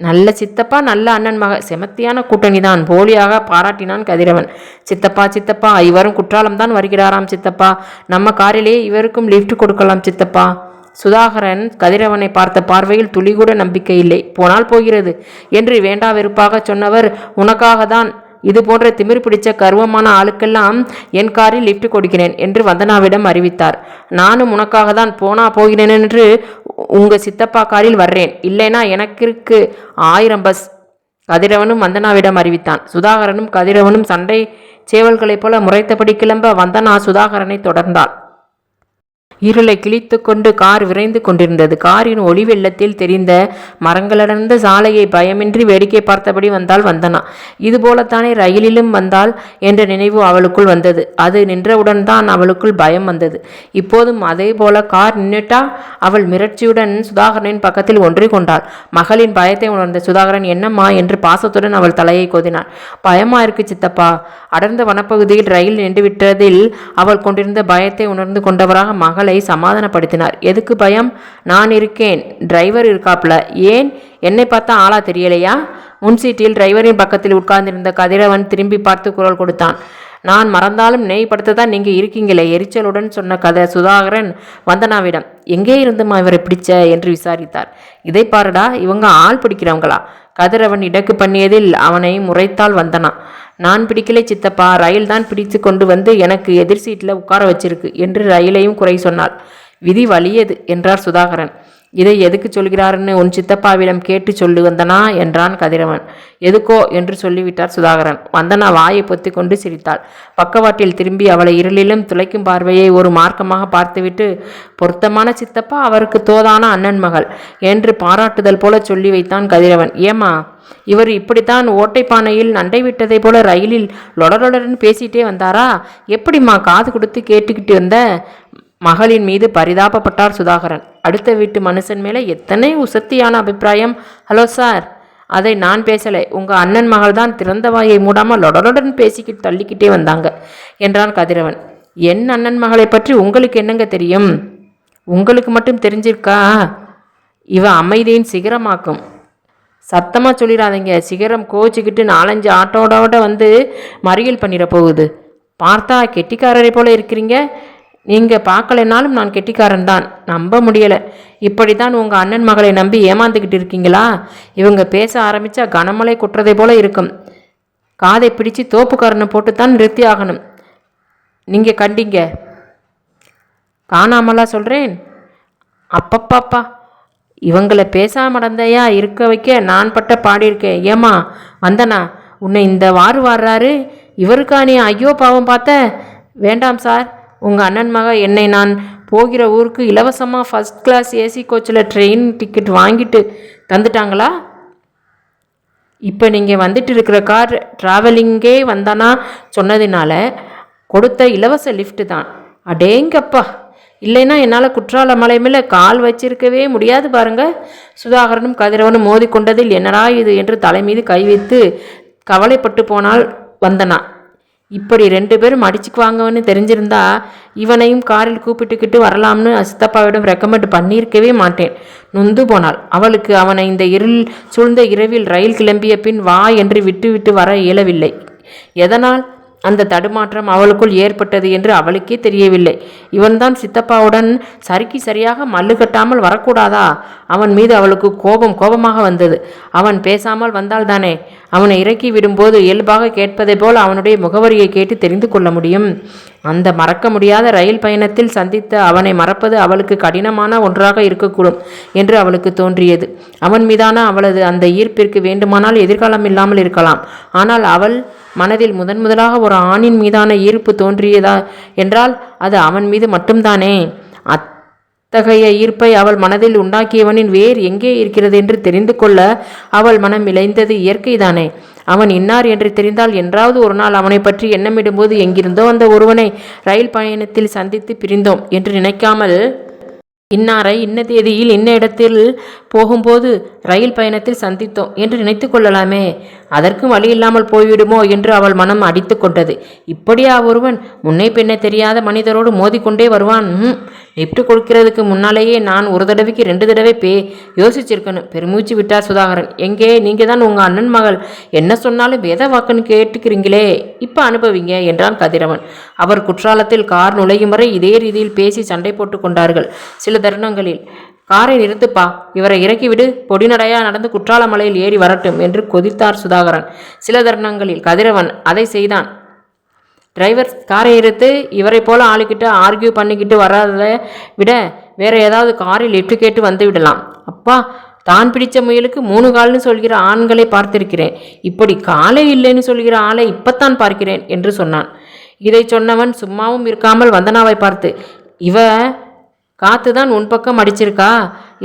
நல்ல சித்தப்பா, நல்ல அண்ணன் மக, செமத்தியான கூட்டணிதான், போலியாக பாராட்டினான் கதிரவன். சித்தப்பா சித்தப்பா, இவரும் குற்றாலம்தான் வருகிறாராம் சித்தப்பா, நம்ம காரிலேயே இவருக்கும் லிஃப்ட் கொடுக்கலாம் சித்தப்பா. சுதாகரன் கதிரவனை பார்த்த பார்வையில் துளிகூட நம்பிக்கை இல்லை. போனால் போகிறது என்று வேண்டா வெறுப்பாக சொன்னவர், உனக்காக தான் இது போன்ற திமிர் பிடிச்ச கர்வமான ஆளுக்கெல்லாம் என் காரில் லிஃப்ட் கொடுக்கிறேன் என்று வந்தனாவிடம் அறிவித்தார். நானும் உனக்காக தான் போனா போகிறேன் என்று உங்க சித்தப்பா காரில் வர்றேன், இல்லைனா எனக்கு இருக்கு 1000 பஸ். கதிரவனும் வந்தனாவிடம் அறிவித்தான். சுதாகரனும் கதிரவனும் சண்டை சேவல்களைப் போல முறைத்தபடி கிளம்ப வந்தனா சுதாகரனை தொடர்ந்தாள். இருளை கிழித்து கொண்டு கார் விரைந்து கொண்டிருந்தது. காரின் ஒளி வெள்ளத்தில் தெரிந்த மரங்களடர்ந்த சாலையை பயமின்றி வேடிக்கை பார்த்தபடி வந்தாள் வந்தனா. இதுபோலத்தானே ரயிலிலும் வந்தாள் என்ற நினைவு அவளுக்குள் வந்தது. அது நின்றவுடன் தான் அவளுக்குள் பயம் வந்தது. இப்போதும் அதே போல கார் நின்னுட்டா? அவள் மிரட்சியுடன் சுதாகரனின் பக்கத்தில் ஒன்றி கொண்டாள். மகளின் பயத்தை உணர்ந்த சுதாகரன், என்னம்மா என்று பாசத்துடன் அவள் தலையை கோதினாள். பயமா இருக்கு சித்தப்பா. அடர்ந்த வனப்பகுதியில் ரயில் நின்றுவிட்டதில் அவள் கொண்டிருந்த பயத்தை உணர்ந்து கொண்டவராக மகள் சமாதானப்படுத்தினார். எதுக்கு பயம்? நான் இருக்கேன், டிரைவர் இருக்காப்ல. ஏன், என்னை பார்த்தா ஆளா தெரியலையா? முன்சீட்டில் டிரைவரின் பக்கத்தில் உட்கார்ந்திருந்த கதிரவன் திரும்பி பார்த்து குரல் கொடுத்தான். நான் மறந்தாலும் நினைப்படுத்ததான் நீங்க இருக்கீங்களே, எரிச்சலுடன் சொன்ன சுதாகரன் வந்தனாவிடம், எங்கே இருந்துமா இவரை பிடிச்ச என்று விசாரித்தார். இதை பாருடா, இவங்க ஆள் பிடிக்கிறவங்களா? கதிரவன் இடக்கு பண்ணியதில் அவனை முறைத்தால் வந்தனா. நான் பிடிக்கலை சித்தப்பா, ரயில் தான் பிடித்து கொண்டு வந்து எனக்கு எதிர் சீட்டில் உட்கார வச்சிருக்கு என்று ரயிலையும் குறை சொன்னாள். விதி வலியது என்றார் சுதாகரன். இதை எதுக்கு சொல்கிறாருன்னு உன் சித்தப்பாவிடம் கேட்டு சொல்லு வந்தனா என்றான் கதிரவன். எதுக்கோ என்று சொல்லிவிட்டார் சுதாகரன். வந்தனா வாயை பொத்தி கொண்டு சிரித்தாள். பக்கவாட்டில் திரும்பி அவளை இருளிலும் துளைக்கும் பார்வையை ஒரு மார்க்கமாக பார்த்துவிட்டு, பொருத்தமான சித்தப்பா, அவருக்கு தோதான அண்ணன் மகள் என்று பாராட்டுதல் போல சொல்லி வைத்தான் கதிரவன். ஏமா, இவர் இப்படித்தான் ஓட்டைப்பானையில் நண்டை விட்டதை போல ரயிலில் லொடலொடன்னு பேசிட்டே வந்தாரா? எப்படிம்மா காது கொடுத்து கேட்டுக்கிட்டு வந்த? மகளின் மீது பரிதாபப்பட்டார் சுதாகரன். அடுத்த வீட்டு மனுஷன் மேலே எத்தனை உசத்தியான அபிப்பிராயம். ஹலோ சார், அதை நான் பேசலை, உங்கள் அண்ணன் மகள் தான் திறந்த வாயை மூடாமல் லொடலொடன் பேசிக்கிட்டு தள்ளிக்கிட்டே வந்தாங்க என்றான் கதிரவன். என் அண்ணன் மகளை பற்றி உங்களுக்கு என்னங்க தெரியும்? உங்களுக்கு மட்டும் தெரிஞ்சிருக்கா? இவ அமைதியின் சிகரமாக்கும். சத்தமாக சொல்லிடாதீங்க, சிகரம் கோச்சிக்கிட்டு 4-5 ஆட்டோட வந்து மறியல் பண்ணிட போகுது. பார்த்தா கெட்டிக்காரரை போல இருக்கிறீங்க. நீங்கள் பார்க்கலைனாலும் நான் கெட்டிக்காரன் தான். நம்ப முடியலை. இப்படி தான் உங்கள் அண்ணன் மகளை நம்பி ஏமாந்துக்கிட்டு இருக்கீங்களா? இவங்க பேச ஆரம்பித்தா கனமலை குற்றதை போல இருக்கும். காதை பிடிச்சி தோப்புக்காரனை போட்டுத்தான் நிறுத்தி ஆகணும். நீங்கள் கண்டீங்க? காணாமலா சொல்கிறேன்? அப்பப்பாப்பா, இவங்களை பேசாமடந்தையா இருக்க வைக்க நான் பட்ட பாடியிருக்கேன். ஏமா வந்தனா, உன்னை இந்த வார்றாரு, இவருக்கா நீ ஐயோ பாவம் பார்த்த? வேண்டாம் சார், உங்கள் அண்ணன் மக என்னை நான் போகிற ஊருக்கு இலவசமாக ஃபஸ்ட் கிளாஸ் ஏசி கோச்சில் ட்ரெயின் டிக்கெட் வாங்கிட்டு தந்துட்டாங்களா? இப்போ நீங்கள் வந்துட்டு இருக்கிற கார் ட்ராவலிங்கே வந்தானா சொன்னதுனால கொடுத்த இலவச லிஃப்ட் தான். அடேங்கப்பா, இல்லைன்னா என்னால் குற்றால மலை மேலே கால் வச்சிருக்கவே முடியாது பாருங்க. சுதாகரனும் கதிரவனும் மோதி கொண்டதில் என்னடா இது என்று தலை மீது கை வைத்து கவலைப்பட்டு போனால் வந்தனா. இப்படி 2 பேரும் அடிச்சுக்குவாங்கன்னு தெரிஞ்சிருந்தா இவனையும் காரில் கூப்பிட்டுக்கிட்டு வரலாம்னு சித்தப்பாவிடம் ரெக்கமெண்ட் பண்ணியிருக்கவே மாட்டேன். நொந்து போனாள். அவளுக்கு அவனை இந்த இருள் சூழ்ந்த இரவில் ரயில் கிளம்பிய பின் வா என்று விட்டு வர இயலவில்லை. எதனால் அந்த தடுமாற்றம் அவளுக்குள் ஏற்பட்டது என்று அவளுக்கே தெரியவில்லை. இவன்தான் சித்தப்பாவுடன் சரியாக மல்லு கட்டாமல் வரக்கூடாதா? அவன் மீது அவளுக்கு கோபமாக வந்தது. அவன் பேசாமல் வந்தால் தானே அவனை இறக்கி விடும்போது இயல்பாக கேட்பதை போல் அவனுடைய முகவரியை கேட்டு தெரிந்து கொள்ள முடியும். அந்த மறக்க முடியாத ரயில் பயணத்தில் சந்தித்த அவனை மறப்பது அவளுக்கு கடினமான ஒன்றாக இருக்கக்கூடும் என்று அவளுக்கு தோன்றியது. அவன் மீதான அவளது அந்த ஈர்ப்பிற்கு வேண்டுமானால் எதிர்காலம் இல்லாமல் இருக்கலாம். ஆனால் அவள் மனதில் முதலாக ஒரு ஆணின் மீதான ஈர்ப்பு தோன்றியதா என்றால் அது அவன் மீது மட்டும்தானே. அத்தகைய ஈர்ப்பை அவள் மனதில் உண்டாக்கியவனின் வேர் எங்கே இருக்கிறது என்று தெரிந்து கொள்ள அவள் மனம் இழைந்தது இயற்கைதானே. அவன் இன்னார் என்று தெரிந்தால் என்றாவது ஒரு நாள் அவனை பற்றி எண்ணமிடும்போது எங்கிருந்தோ அந்த ஒருவனை ரயில் பயணத்தில் சந்தித்து பிரிந்தோம் என்று நினைக்காமல் இன்னாரை இன்ன தேதியில் இன்ன இடத்தில் போகும்போது ரயில் பயணத்தில் சந்தித்தோம் என்று நினைத்து கொள்ளலாமே. அதற்கும் வழி இல்லாமல் போய்விடுமோ என்று அவள் மனம் அடித்து கொண்டது. இப்படியா ஒருவன் முன்னே பின்னே தெரியாத மனிதரோடு மோதிக்கொண்டே வருவான்? லிப்ட் கொடுக்கிறதுக்கு முன்னாலேயே நான் ஒரு தடவைக்கு 2 தடவை யோசிச்சிருக்கணும். பெருமூச்சு விட்டார் சுதாகரன். எங்கே, நீங்க தான் உங்க அண்ணன் மகள், என்ன சொன்னாலும் வேத வாக்குன்னு கேட்டுக்கிறீங்களே, இப்ப அனுபவிங்க என்றான் கதிரவன். அவர் குற்றாலத்தில் கார் நுழையும் வரை இதே ரீதியில் பேசி சண்டை போட்டு கொண்டார்கள். சில தருணங்களில் காரை நிறுத்துப்பா, இவரை இறக்கிவிடு, பொடிநடையா நடந்து குற்றால மலையில் ஏறி வரட்டும் என்று கொதித்தார் சுதாகரன். சில தருணங்களில் கதிரவன் அதை செய்தான். டிரைவர், காரை நிறுத்து, இவரை போல ஆளுக்கிட்ட ஆர்கியூ பண்ணிக்கிட்டு வராத விட வேற ஏதாவது காரில் லிஃப்ட் கேட்டு வந்து விடலாம். அப்பா, தான் பிடிச்ச முயலுக்கு 3 கால்னு சொல்கிற ஆண்களை பார்த்திருக்கிறேன், இப்படி காலே இல்லைன்னு சொல்கிற ஆளை இப்பத்தான் பார்க்கிறேன் என்று சொன்னான். இதை சொன்னவன் சும்மாவும் இருக்காமல் வந்தனாவை பார்த்து, இவ காத்துதான் உன் பக்கம் அடிச்சிருக்கா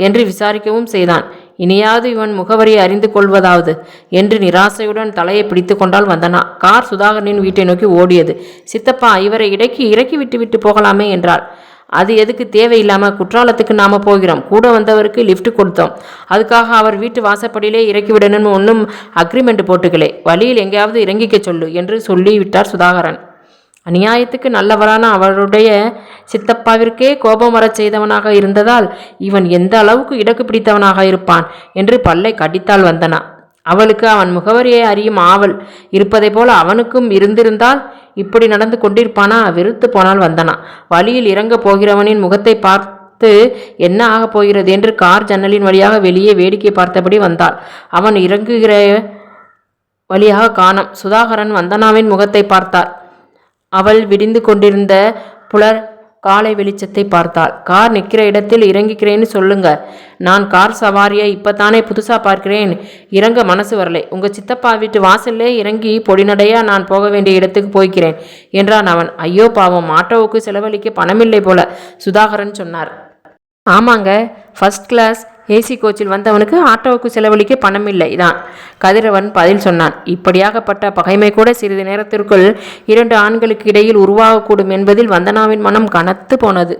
என்று விசாரிக்கவும் செய்தான். இனியாவது இவன் முகவரியை அறிந்து கொள்வதாவது என்று நிராசையுடன் தலையை பிடித்து கொண்டால் வந்தனா. கார் சுதாகரனின் வீட்டை நோக்கி ஓடியது. சித்தப்பா, இவரை இறக்கி விட்டு போகலாமே என்றாள். அது எதுக்கு, தேவையில்லாமல் குற்றாலத்துக்கு நாம போகிறோம், கூட வந்தவருக்கு லிஃப்ட் கொடுத்தோம், அதுக்காக அவர் வீட்டு வாசப்படியிலே இறக்கிவிடணும்னு ஒன்றும் அக்ரிமெண்ட் போட்டுக்கலே, வழியில் எங்கேயாவது இறங்கிக்க சொல்லு என்று சொல்லிவிட்டார் சுதாகரன். அநியாயத்துக்கு நல்லவரான அவருடைய சித்தப்பாவிற்கே கோபம் வரச் செய்தவனாக இருந்ததால் இவன் எந்த அளவுக்கு இடக்கு பிடித்தவனாக இருப்பான் என்று பல்லை கடித்தாள் வந்தனா. அவளுக்கு அவன் முகவரியை அறியும் ஆவல் இருப்பதை போல அவனுக்கும் இருந்திருந்தால் இப்படி நடந்து கொண்டிருப்பானா? வெறுத்து போனால் வந்தனா. வழியில் இறங்கப் போகிறவனின் முகத்தை பார்த்து என்ன ஆகப் போகிறது என்று கார் ஜன்னலின் வழியாக வெளியே வேடிக்கை பார்த்தபடி வந்தாள். அவன் இறங்குகிற வழியாக காணோம். சுதாகரன் வந்தனாவின் முகத்தை பார்த்தார். அவள் விடிந்து கொண்டிருந்த புலர் காலை வெளிச்சத்தை பார்த்தாள். கார் நிற்கிற இடத்தில் இறங்கிக்கிறேன்னு சொல்லுங்க, நான் கார் சவாரியை இப்பத்தானே புதுசா பார்க்கிறேன், இறங்க மனசு வரலை, உங்க சித்தப்பா வீட்டு வாசல்லே இறங்கி பொடிநடையா நான் போக வேண்டிய இடத்துக்கு போய்க்கிறேன் என்றான் அவன். ஐயோ பாவம், ஆட்டோவுக்கு செலவழிக்க பணமில்லை போல சுதாகரன் சொன்னார். ஆமாங்க, ஃபர்ஸ்ட் கிளாஸ் ஏசி கோச்சில் வந்தவனுக்கு ஆட்டோவுக்கு செலவழிக்க பணம் இல்லை தான் கதிரவன் பதில் சொன்னான். இப்படியாகப்பட்ட பகைமை கூட சிறிது நேரத்திற்குள் 2 ஆண்களுக்கு இடையில் உருவாகக்கூடும் என்பதில் வந்தனாவின் மனம் கனத்து போனது.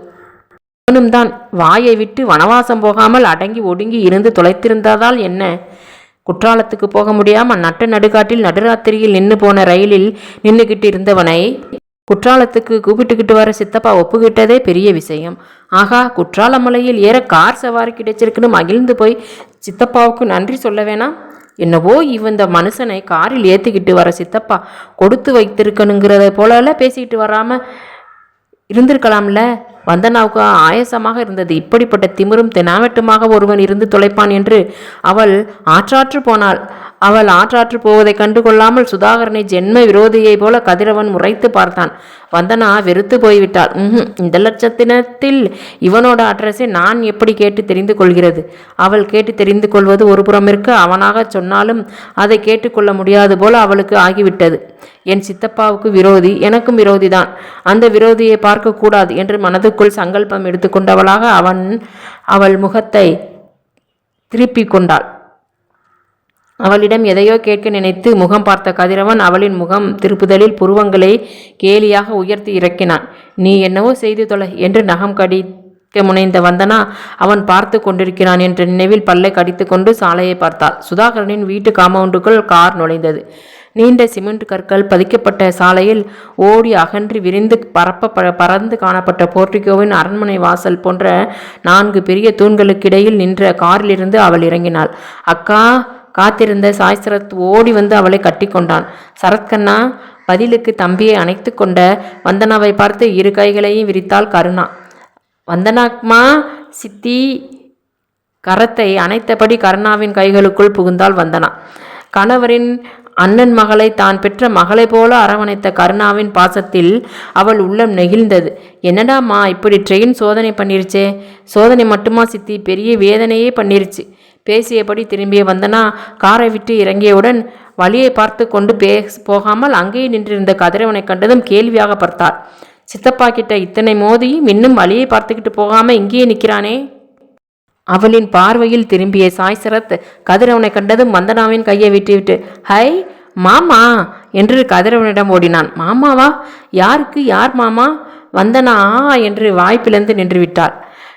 அவனும் தான் வாயை விட்டு வனவாசம் போகாமல் அடங்கி ஒடுங்கி இருந்து தொலைத்திருந்ததால் என்ன? குற்றாலத்துக்கு போக முடியாமல் நட்டு நடுக்காட்டில் நடுராத்திரியில் நின்று போன ரயிலில் நின்றுகிட்டு இருந்தவனை குற்றாலத்துக்கு கூப்பிட்டுக்கிட்டு வர சித்தப்பா ஒப்புக்கிட்டதே பெரிய விஷயம். ஆகா, குற்றால மலையில் ஏற கார் சவாரி கிடைச்சிருக்குன்னு மகிழ்ந்து போய் சித்தப்பாவுக்கு நன்றி சொல்ல வேணாம்? என்னவோ இந்த மனுஷனை காரில் ஏற்றிக்கிட்டு வர சித்தப்பா கொடுத்து வைத்திருக்கணுங்கிறத போல பேசிக்கிட்டு வராம இருந்திருக்கலாம்ல. வந்தனாவுக்கு ஆயசமாக இருந்தது. இப்படிப்பட்ட திமிரும் தெனாவெட்டுமாக ஒருவன் இருந்து தொலைப்பான் என்று அவள் ஆற்றாற்று போனாள். அவள் ஆற்றாற்று போவதை கண்டுகொள்ளாமல் சுதாகரனை ஜென்ம விரோதியை போல கதிரவன் முறைத்து பார்த்தான். வந்தனா வெறுத்து போய்விட்டாள். இந்த லட்சத்தினத்தில் இவனோட அட்ரஸை நான் எப்படி கேட்டு தெரிந்து கொள்கிறது? அவள் கேட்டு தெரிந்து கொள்வது ஒரு புறமிற்கு, அவனாக சொன்னாலும் அதை கேட்டுக்கொள்ள முடியாது போல அவளுக்கு ஆகிவிட்டது. என் சித்தப்பாவுக்கு விரோதி, எனக்கும் விரோதிதான், அந்த விரோதியை பார்க்கக்கூடாது என்று மனதுக்குள் சங்கல்பம் எடுத்துக்கொண்டவளாக அவள் முகத்தை திருப்பி கொண்டாள். அவளிடம் எதையோ கேட்க நினைத்து முகம் பார்த்த கதிரவன் அவளின் முகம் திருப்புதலில் புருவங்களை கேலியாக உயர்த்தி இறக்கினான். நீ என்னவோ செய்து தொலை என்று நகம் கடிக்க முனைந்த வந்தனா அவன் பார்த்து கொண்டிருக்கிறான் என்ற நினைவில் பல்லை கடித்து கொண்டு சாலையை பார்த்தாள். சுதாகரனின் வீட்டு காம்பவுண்டுக்குள் கார் நுழைந்தது. நீண்ட சிமெண்ட் கற்கள் பதிக்கப்பட்ட சாலையில் ஓடி அகன்றி விரிந்து பறந்து காணப்பட்ட போர்ட்டிகோவின் அரண்மனை வாசல் போன்ற 4 பெரிய தூண்களுக்கிடையில் நின்ற காரிலிருந்து அவள் இறங்கினாள். அக்கா, காத்திருந்த சாய் சரத் ஓடி வந்து அவளை கட்டி கொண்டான். சரத்கண்ணா, பதிலுக்கு தம்பியை அணைத்து கொண்ட வந்தனாவை பார்த்து 2 கைகளையும் விரித்தாள் கருணா. வந்தனாக்மா சித்தி. கரத்தை அணைத்தபடி கருணாவின் கைகளுக்குள் புகுந்தாள் வந்தனா. கணவரின் அண்ணன் மகளை தான் பெற்ற மகளை போல அரவணைத்த கருணாவின் பாசத்தில் அவள் உள்ளம் நெகிழ்ந்தது. என்னடாம்மா, இப்படி ட்ரெயின் சோதனை பண்ணிருச்சே? சோதனை மட்டுமா சித்தி, பெரிய வேதனையே பண்ணிருச்சு. பேசியபடி திரும்பிய வந்தனா காரை விட்டு இறங்கியவுடன் வழியை பார்த்து கொண்டு போகாமல் அங்கேயே நின்றிருந்த கதிரவனை கண்டதும் கேள்வியாக பார்த்தார். சித்தப்பா கிட்ட இத்தனை மோதியும் இன்னும் வழியை பார்த்துக்கிட்டு போகாம இங்கேயே நிற்கிறானே? அவளின் பார்வையில் திரும்பிய சாய் சரத் கதிரவனை கண்டதும் வந்தனாவின் கையை விட்டுவிட்டு, ஹை மாமா என்று கதிரவனிடம் ஓடினான். மாமாவா? யாருக்கு? யார் மாமா? வந்தனா என்று வாய் பிளந்து நின்று விட்டாள்.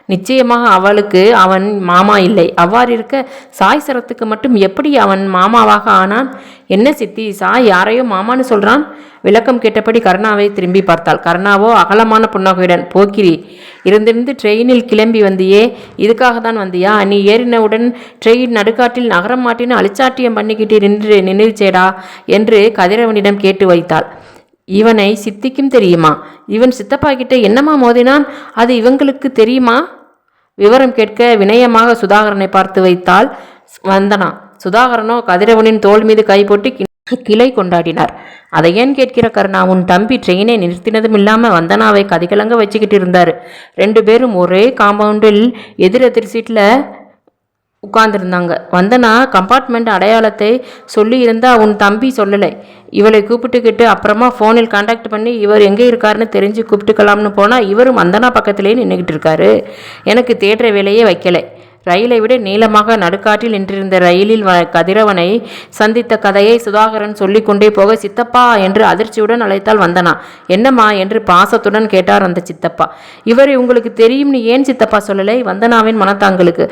நிச்சயமாக அவளுக்கு அவன் மாமா இல்லை. அவ்வாறு இருக்க சாய் சரத்துக்கு மட்டும் எப்படி அவன் மாமாவாக ஆனான்? என்ன சித்தி, சாய் யாரையோ மாமான்னு சொல்றான்? விளக்கம் கேட்டபடி கருணாவை திரும்பி பார்த்தாள். கருணாவோ அகலமான புன்னகையுடன், போக்கிரி, இருந்திருந்து ட்ரெயினில் கிளம்பி வந்தியே, இதுக்காக தான் வந்தியா? நீ ஏறினவுடன் ட்ரெயின் நடுக்காட்டில் நகரம் மாட்டின்னு அழிச்சாட்டியம் பண்ணிக்கிட்டு நின்றுச்சேடா என்று கதிரவனிடம் கேட்டு வைத்தாள். இவனை சித்திக்கும் தெரியுமா? இவன் சித்தப்பா கிட்ட என்னம்மா மோதினான்? அது இவங்களுக்கு தெரியுமா? விவரம் கேட்க வினயமாக சுதாகரனை பார்த்து வைத்தாள் வந்தனா. சுதாகரனோ கதிரவனின் தோள் மீது கை போட்டு கிளை கொண்டாடினார். அதை ஏன் கேட்கிற கருணா? உன் தம்பி ட்ரெயினை நிறுத்தினதும் இல்லாமல் வந்தனாவை கதிகலங்க வச்சுக்கிட்டு இருந்தார். 2 பேரும் ஒரே காம்பவுண்டில் எதிரெதிர் சீட்டில் உட்கார்ந்துருந்தாங்க. வந்தனா கம்பார்ட்மெண்ட் அடையாளத்தை சொல்லி இருந்தா உன் தம்பி சொல்லலை. இவளை கூப்பிட்டுக்கிட்டு அப்புறமா ஃபோனில் கான்டாக்ட் பண்ணி இவர் எங்கே இருக்காருன்னு தெரிஞ்சு கூப்பிட்டுக்கலாம்னு போனால் இவரும் வந்தனா பக்கத்திலேயே நின்றுக்கிட்டு இருக்காரு. எனக்கு தேடுற வேலையே வைக்கலை. ரயிலை விட நீளமாக நடுக்காட்டில் நின்றிருந்த ரயிலில் கதிரவனை சந்தித்த கதையை சுதாகரன் சொல்லிக்கொண்டே போக, சித்தப்பா என்று அதிர்ச்சியுடன் அழைத்தால் வந்தனா. என்னம்மா என்று பாசத்துடன் கேட்டார் அந்த சித்தப்பா. இவரை உங்களுக்கு தெரியும்னு ஏன் சித்தப்பா சொல்லலை? வந்தனாவின் மனத்தாங்களுக்கு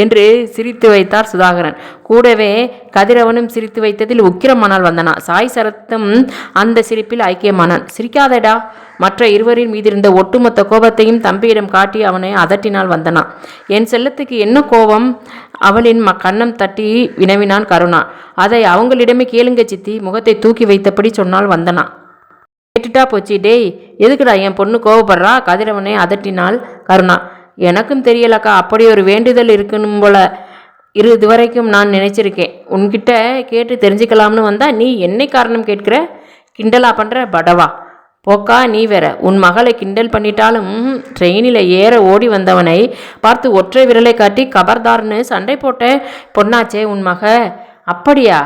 என்று சிரித்து வைத்தார் சுதாகரன். கூடவே கதிரவனும் சிரித்து வைத்ததில் உக்கிரமானால் வந்தனா. சாய் சரத்தும் அந்த சிரிப்பில் ஐக்கியமானான். சிரிக்காதடா. மற்ற இருவரின் மீதிருந்த ஒட்டுமொத்த கோபத்தையும் தம்பியிடம் காட்டி அவனை அதட்டினாள் வந்தனா. என் செல்லத்துக்கு என்ன கோபம்? அவளின் கன்னம் தட்டி வினவினான் கருணா. அதை அவங்களிடமே கேளுங்க சித்தி, முகத்தை தூக்கி வைத்தபடி சொன்னாள் வந்தனா. கேட்டுட்டா போச்சு. டேய், எதுக்குடா என் பொண்ணு கோவப்படுறா? கதிரவனை அதட்டினாள் கருணா. எனக்கும் தெரியலக்கா, அப்படி ஒரு வேண்டுதல் இருக்கணும் போல இதுவரைக்கும் நான் நினைச்சிருக்கேன். உன்கிட்ட கேட்டு தெரிஞ்சுக்கலாம்னு வந்தா நீ என்னை காரணம் கேட்கிற? கிண்டலா பண்ற படவா? போக்கா, நீ வேற. உன் மகளை கிண்டல் பண்ணிட்டாலும் ட்ரெயினில் ஏற ஓடி வந்தவனை பார்த்து ஒற்றை விரலை காட்டி கபர்தார்னு சண்டை போட்ட பொண்ணாச்சே உன் மக. அப்படியா?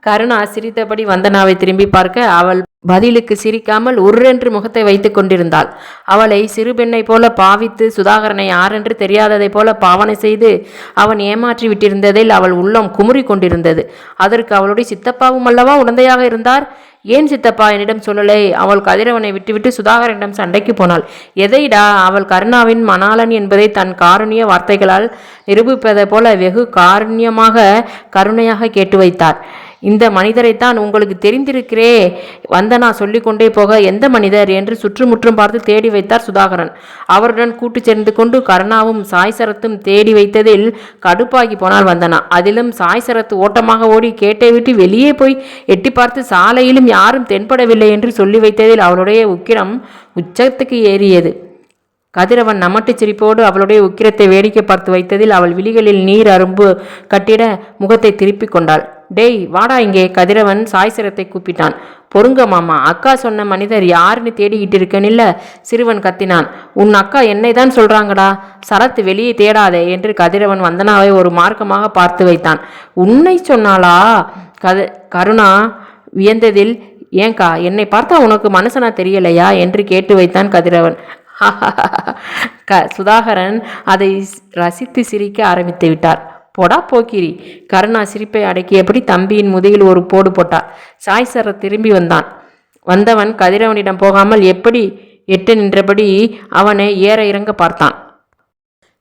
கருணா சிரித்தபடி வந்தனாவை திரும்பி பார்க்க அவள் பதிலுக்கு சிரிக்காமல் உர்ரென்று முகத்தை வைத்து கொண்டிருந்தாள். அவளை சிறுபெண்ணை போல பாவித்து சுதாகரனை யாரென்று தெரியாததை போல பாவனை செய்து அவன் ஏமாற்றி விட்டிருந்ததில் அவள் உள்ளம் குமுறி கொண்டிருந்தது. அதற்கு அவளுடைய சித்தப்பாவும் அல்லவா உடந்தையாக இருந்தார். ஏன் சித்தப்பா என்னிடம் சொல்லலை? அவள் கதிரவனை விட்டுவிட்டு சுதாகரனிடம் சண்டைக்கு போனாள். எதைடா? அவள் கருணாவின் மணாளன் என்பதை தன் காருண்ய வார்த்தைகளால் நிரூபிப்பதை போல வெகு காருண்யமாக கருணையாக கேட்டு வைத்தார். இந்த மனிதரைத்தான் உங்களுக்கு தெரிந்திருக்கிறே. வந்தனா சொல்லிக்கொண்டே போக, எந்த மனிதர் என்று சுற்றுமுற்றும் பார்த்து தேடி வைத்தார் சுதாகரன். அவருடன் கூட்டு சேர்ந்து கொண்டு கருணாவும் சாய்சரத்தும் தேடி வைத்ததில் கடுப்பாகி போனால் வந்தனா. அதிலும் சாய்சரத்து ஓட்டமாக ஓடி கேட்டை விட்டு வெளியே போய் எட்டி பார்த்து சாலையிலும் யாரும் தென்படவில்லை என்று சொல்லி வைத்ததில் அவளுடைய உக்கிரம் உச்சத்துக்கு ஏறியது. கதிரவன் நமட்டு சிரிப்போடு அவளுடைய உக்கிரத்தை வேடிக்கை பார்த்து வைத்ததில் அவள் விழிகளில் நீர் அரும்பு கட்டிட முகத்தை திருப்பி கொண்டாள். டேய், வாடா இங்கே. கதிரவன் சாய்சரத்தை கூப்பிட்டான். பொறுங்க மாமா, அக்கா சொன்ன மனிதர் யாருன்னு தேடிக்கிட்டு இருக்கனில்ல? சிறுவன் கத்தினான். உன் அக்கா என்னை தான் சொல்றாங்கடா. சரத்து வெளியே தேடாதே என்று கதிரவன் வந்தனாவை ஒரு மார்க்கமாக பார்த்து வைத்தான். உன்னை சொன்னாளா? கருணா வியந்ததில், ஏங்கா என்னை பார்த்தா உனக்கு மனுஷனா தெரியலையா என்று கேட்டு வைத்தான் கதிரவன். சுதாகரன் அதை ரசித்து சிரிக்க ஆரம்பித்து விட்டார். போடா போக்கிரி. கருணா சிரிப்பை அடக்கியபடி தம்பியின் முதுகில் ஒரு போடு போட்டார். சாய்சரத் திரும்பி வந்தவன் கதிரவனிடம் போகாமல் எப்படி எட்டு நின்றபடி அவனை ஏற இறங்க பார்த்தான்.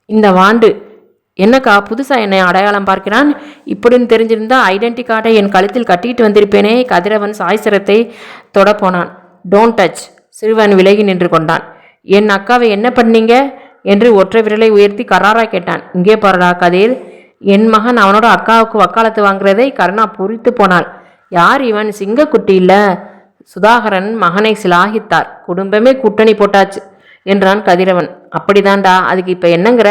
இந்த வாண்டு என்னக்கா புதுசா என்னை அடையாளம் பார்க்கிறான்? இப்படின்னு தெரிஞ்சிருந்தா ஐடென்டி கார்டை என் கழுத்தில் கட்டிட்டு வந்திருப்பேனே. கதிரவன் சாய்சரத்தை தொட போனான். Don't touch. சிறுவன் விலகி நின்று கொண்டான். என் அக்காவை என்ன பண்ணீங்க என்று ஒற்றை விரலை உயர்த்தி கராரா கேட்டான். இங்கே பாருடா கதிர், என் மகன் அவனோட அக்காவுக்கு வக்காலத்து வாங்குறதை கருணா பொறித்து போனாள். யார் இவன்? சிங்கக்குட்டி இல்லை. சுதாகரன் மகனை சிலாகித்தார். குடும்பமே கூட்டணி போட்டாச்சு என்றான் கதிரவன். அப்படிதான்டா, அதுக்கு இப்போ என்னங்கிற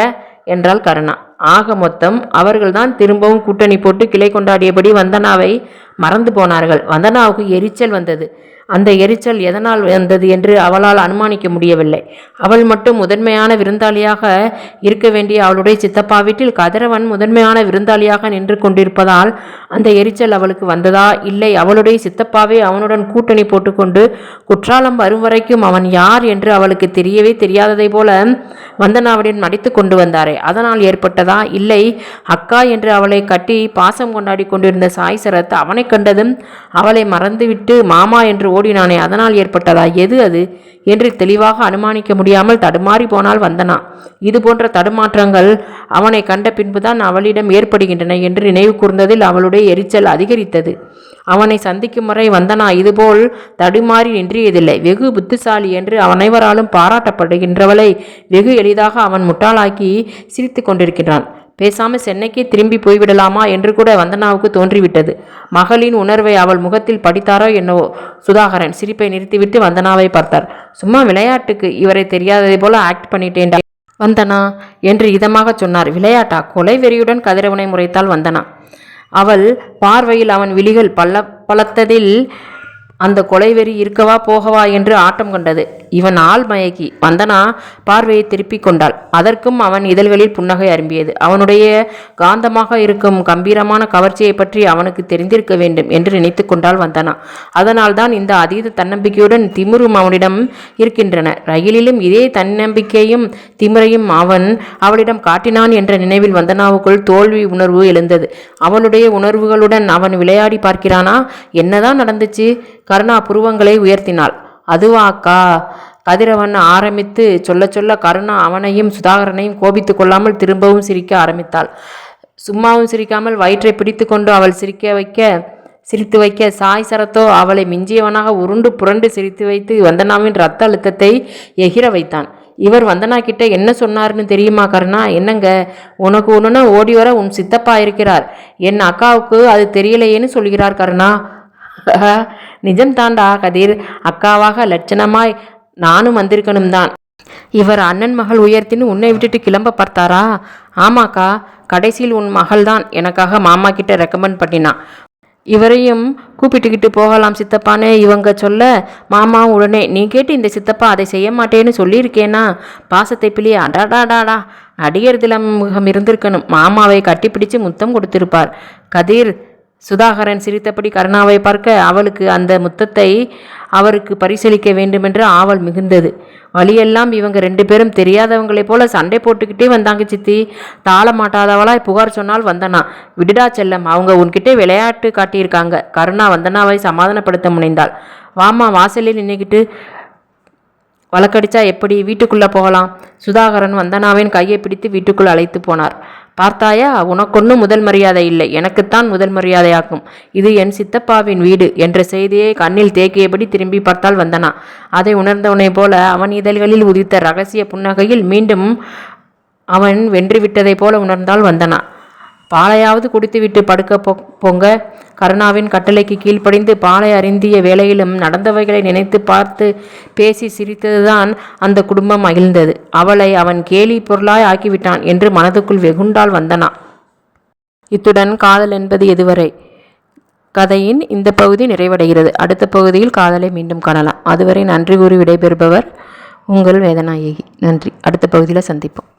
என்றாள் கருணா. ஆக மொத்தம் அவர்கள்தான் திரும்பவும் கூட்டணி போட்டு கிளை கொண்டாடியபடி வந்தனாவை மறந்து போனார்கள். வந்தனாவுக்கு எரிச்சல் வந்தது. அந்த எரிச்சல் எதனால் வந்தது என்று அவளால் அனுமானிக்க முடியவில்லை. அவள் மட்டும் முதன்மையான விருந்தாளியாக இருக்க வேண்டிய அவளுடைய சித்தப்பா வீட்டில் கதிரவன் முதன்மையான விருந்தாளியாக நின்று கொண்டிருப்பதால் அந்த எரிச்சல் அவளுக்கு வந்ததா, இல்லை அவளுடைய சித்தப்பாவே அவனுடன் கூட்டணி போட்டுக்கொண்டு குற்றாலம் வரும் வரைக்கும் அவன் யார் என்று அவளுக்கு தெரியவே தெரியாததை போல வந்தனாவுடன் நடித்து கொண்டு வந்தாரே அதனால் ஏற்பட்டதா, இல்லை அக்கா என்று அவளை கட்டி பாசம் கொண்டாடி கொண்டிருந்த சாய் சரத் அவனை கண்டதும் அவளை மறந்துவிட்டு மாமா என்று ஓடினானே, அதனால் ஏற்பட்டதா? எது அது என்று தெளிவாக அனுமானிக்க முடியாமல் தடுமாறி போனாள் வந்தனா. இதுபோன்ற தடுமாற்றங்கள் அவனை கண்ட பின்புதான் அவளிடம் ஏற்படுகின்றன என்று நினைவு கூர்ந்ததில் அவளுடைய எரிச்சல் அதிகரித்தது. அவனை சந்திக்கும் முறை வந்தனா இதுபோல் தடுமாறி நின்றியதில்லை. வெகு புத்திசாலி என்று அனைவராலும் பாராட்டப்படுகின்றவளை வெகு எளிதாக அவன் முட்டாளாக்கி சிரித்து கொண்டிருக்கிறான். பேசாமல் சென்னைக்கே திரும்பி போய்விடலாமா என்று கூட வந்தனாவுக்கு தோன்றிவிட்டது. மகளின் உணர்வை அவள் முகத்தில் படித்தாரோ என்னவோ. சுதாகரன் சிரிப்பை நிறுத்திவிட்டு வந்தனாவை பார்த்தார். சும்மா விளையாட்டுக்கு இவரை தெரியாததை போல ஆக்ட் பண்ணிட்டேன்டா வந்தனா என்று இதமாக சொன்னார். விளையாட்டா? கொலை வெறியுடன் கதிரவனை முறைத்தாள் வந்தனா. அவள் பார்வையில் அவன் விழிகள் பலத்ததில் அந்த கொலைவெறி இருக்கவா போகவா என்று ஆட்டம் கொண்டது. இவன் ஆள் மயக்கி. வந்தனா பார்வையை திருப்பிக் கொண்டாள். அதற்கும் அவன் இதழ்களில் புன்னகை அரும்பியது. அவனுடைய காந்தமாக இருக்கும் கம்பீரமான கவர்ச்சியை பற்றி அவனுக்கு தெரிந்திருக்க வேண்டும் என்று நினைத்து கொண்டாள் வந்தனா. அதனால்தான் இந்த அதீத தன்னம்பிக்கையுடன் திமிரும் அவனிடம் இருக்கின்றன. ரயிலிலும் இதே தன்னம்பிக்கையும் திமிரையும் அவன் அவளிடம் காட்டினான் என்ற நினைவில் வந்தனாவுக்குள் தோல்வி உணர்வு எழுந்தது. அவளுடைய உணர்வுகளுடன் அவன் விளையாடி பார்க்கிறானா? என்னதான் நடந்துச்சு? கருணா புருவங்களை உயர்த்தினாள். அதுவா அக்கா? கதிரவன் ஆரம்பித்து சொல்ல சொல்ல கருணா அவனையும் சுதாகரனையும் கோபித்து கொள்ளாமல் திரும்பவும் சிரிக்க ஆரம்பித்தாள். சும்மாவும் சிரிக்காமல் வயிற்றை பிடித்து கொண்டு அவள் சிரித்து வைக்க சாய் சரத்தோ அவளை மிஞ்சியவனாக உருண்டு புரண்டு சிரித்து வைத்து வந்தனாவின் இரத்த அழுத்தத்தை எகிர வைத்தான். இவர் வந்தனா கிட்ட என்ன சொன்னார்னு தெரியுமா கருணா? என்னங்க, உனக்கு ஒன்றுனா ஓடி வர உன் சித்தப்பா இருக்கிறார், என் அக்காவுக்கு அது தெரியலையேன்னு சொல்கிறார் கருணா. நிஜம் தாண்டா கதிர், அக்காவாக லட்சணமாய் நானும் வந்திருக்கணும் தான். இவர் அண்ணன் மகள் உயர்த்தின்னு உன்னை விட்டுட்டு கிளம்ப பார்த்தாரா? ஆமாக்கா, கடைசியில் உன் மகள்தான் எனக்காக மாமா கிட்ட ரெக்கமெண்ட் பண்ணினான். இவரையும் கூப்பிட்டுக்கிட்டு போகலாம் சித்தப்பான்னு இவங்க சொல்ல மாமா உடனே நீ கேட்டு இந்த சித்தப்பா அதை செய்ய மாட்டேன்னு சொல்லியிருக்கேனா? பாசத்தை பிள்ளையே அடாடாடாடா, நடிகர் திலகம் இருந்திருக்கணும். மாமாவை கட்டிப்பிடிச்சு முத்தம் கொடுத்திருப்பார். கதிர். சுதாகரன் சிரித்தபடி கருணாவை பார்க்க அவளுக்கு அந்த முத்தத்தை அவருக்கு பரிசளிக்க வேண்டுமென்று ஆவல் மிகுந்தது. வழியெல்லாம் இவங்க 2 பேரும் தெரியாதவங்களைப் போல சண்டை போட்டுக்கிட்டே வந்தாங்க சித்தி. தாள மாட்டாதவளாய் புகார் சொன்னால் வந்தனா. விடுடா செல்லம், அவங்க உன்கிட்ட விளையாட்டு காட்டியிருக்காங்க. கருணா வந்தனாவை சமாதானப்படுத்த முனைந்தாள். வாமா, வாசலில் நின்றுக்கிட்டு வழக்கடிச்சா எப்படி? வீட்டுக்குள்ளே போகலாம். சுதாகரன் வந்தனாவின் கையை பிடித்து வீட்டுக்குள் அழைத்து போனார். பார்த்தாயா, உனக்கொன்னும் முதல் மரியாதை இல்லை, எனக்குத்தான் முதல் மரியாதையாக்கும். இது என் சித்தப்பாவின் வீடு என்ற செய்தியை கண்ணில் தேக்கியபடி திரும்பி பார்த்தால் வந்தனா. அதை உணர்ந்தவனை போல அவன் இதழ்களில் உதித்த ரகசிய புன்னகையில் மீண்டும் அவன் வென்றுவிட்டதை போல உணர்ந்தால் வந்தனா. பாலையாவது குடித்துவிட்டு படுக்க போங்க. கருணாவின் கட்டளைக்கு கீழ்ப்படிந்து பாலை அருந்திய வேளையிலும் நடந்தவைகளை நினைத்து பார்த்து பேசி சிரித்ததுதான் அந்த குடும்பம் மகிழ்ந்தது. அவளை அவன் கேலி பொருளாய் ஆக்கிவிட்டான் என்று மனதுக்குள் வெகுண்டால் வந்தனா. இத்துடன் காதல் என்பது எதுவரை கதையின் இந்த பகுதி நிறைவடைகிறது. அடுத்த பகுதியில் காதலை மீண்டும் காணலாம். அதுவரை நன்றி கூறி விடைபெறுபவர் உங்கள் வேதநாயகி. நன்றி. அடுத்த பகுதியில் சந்திப்போம்.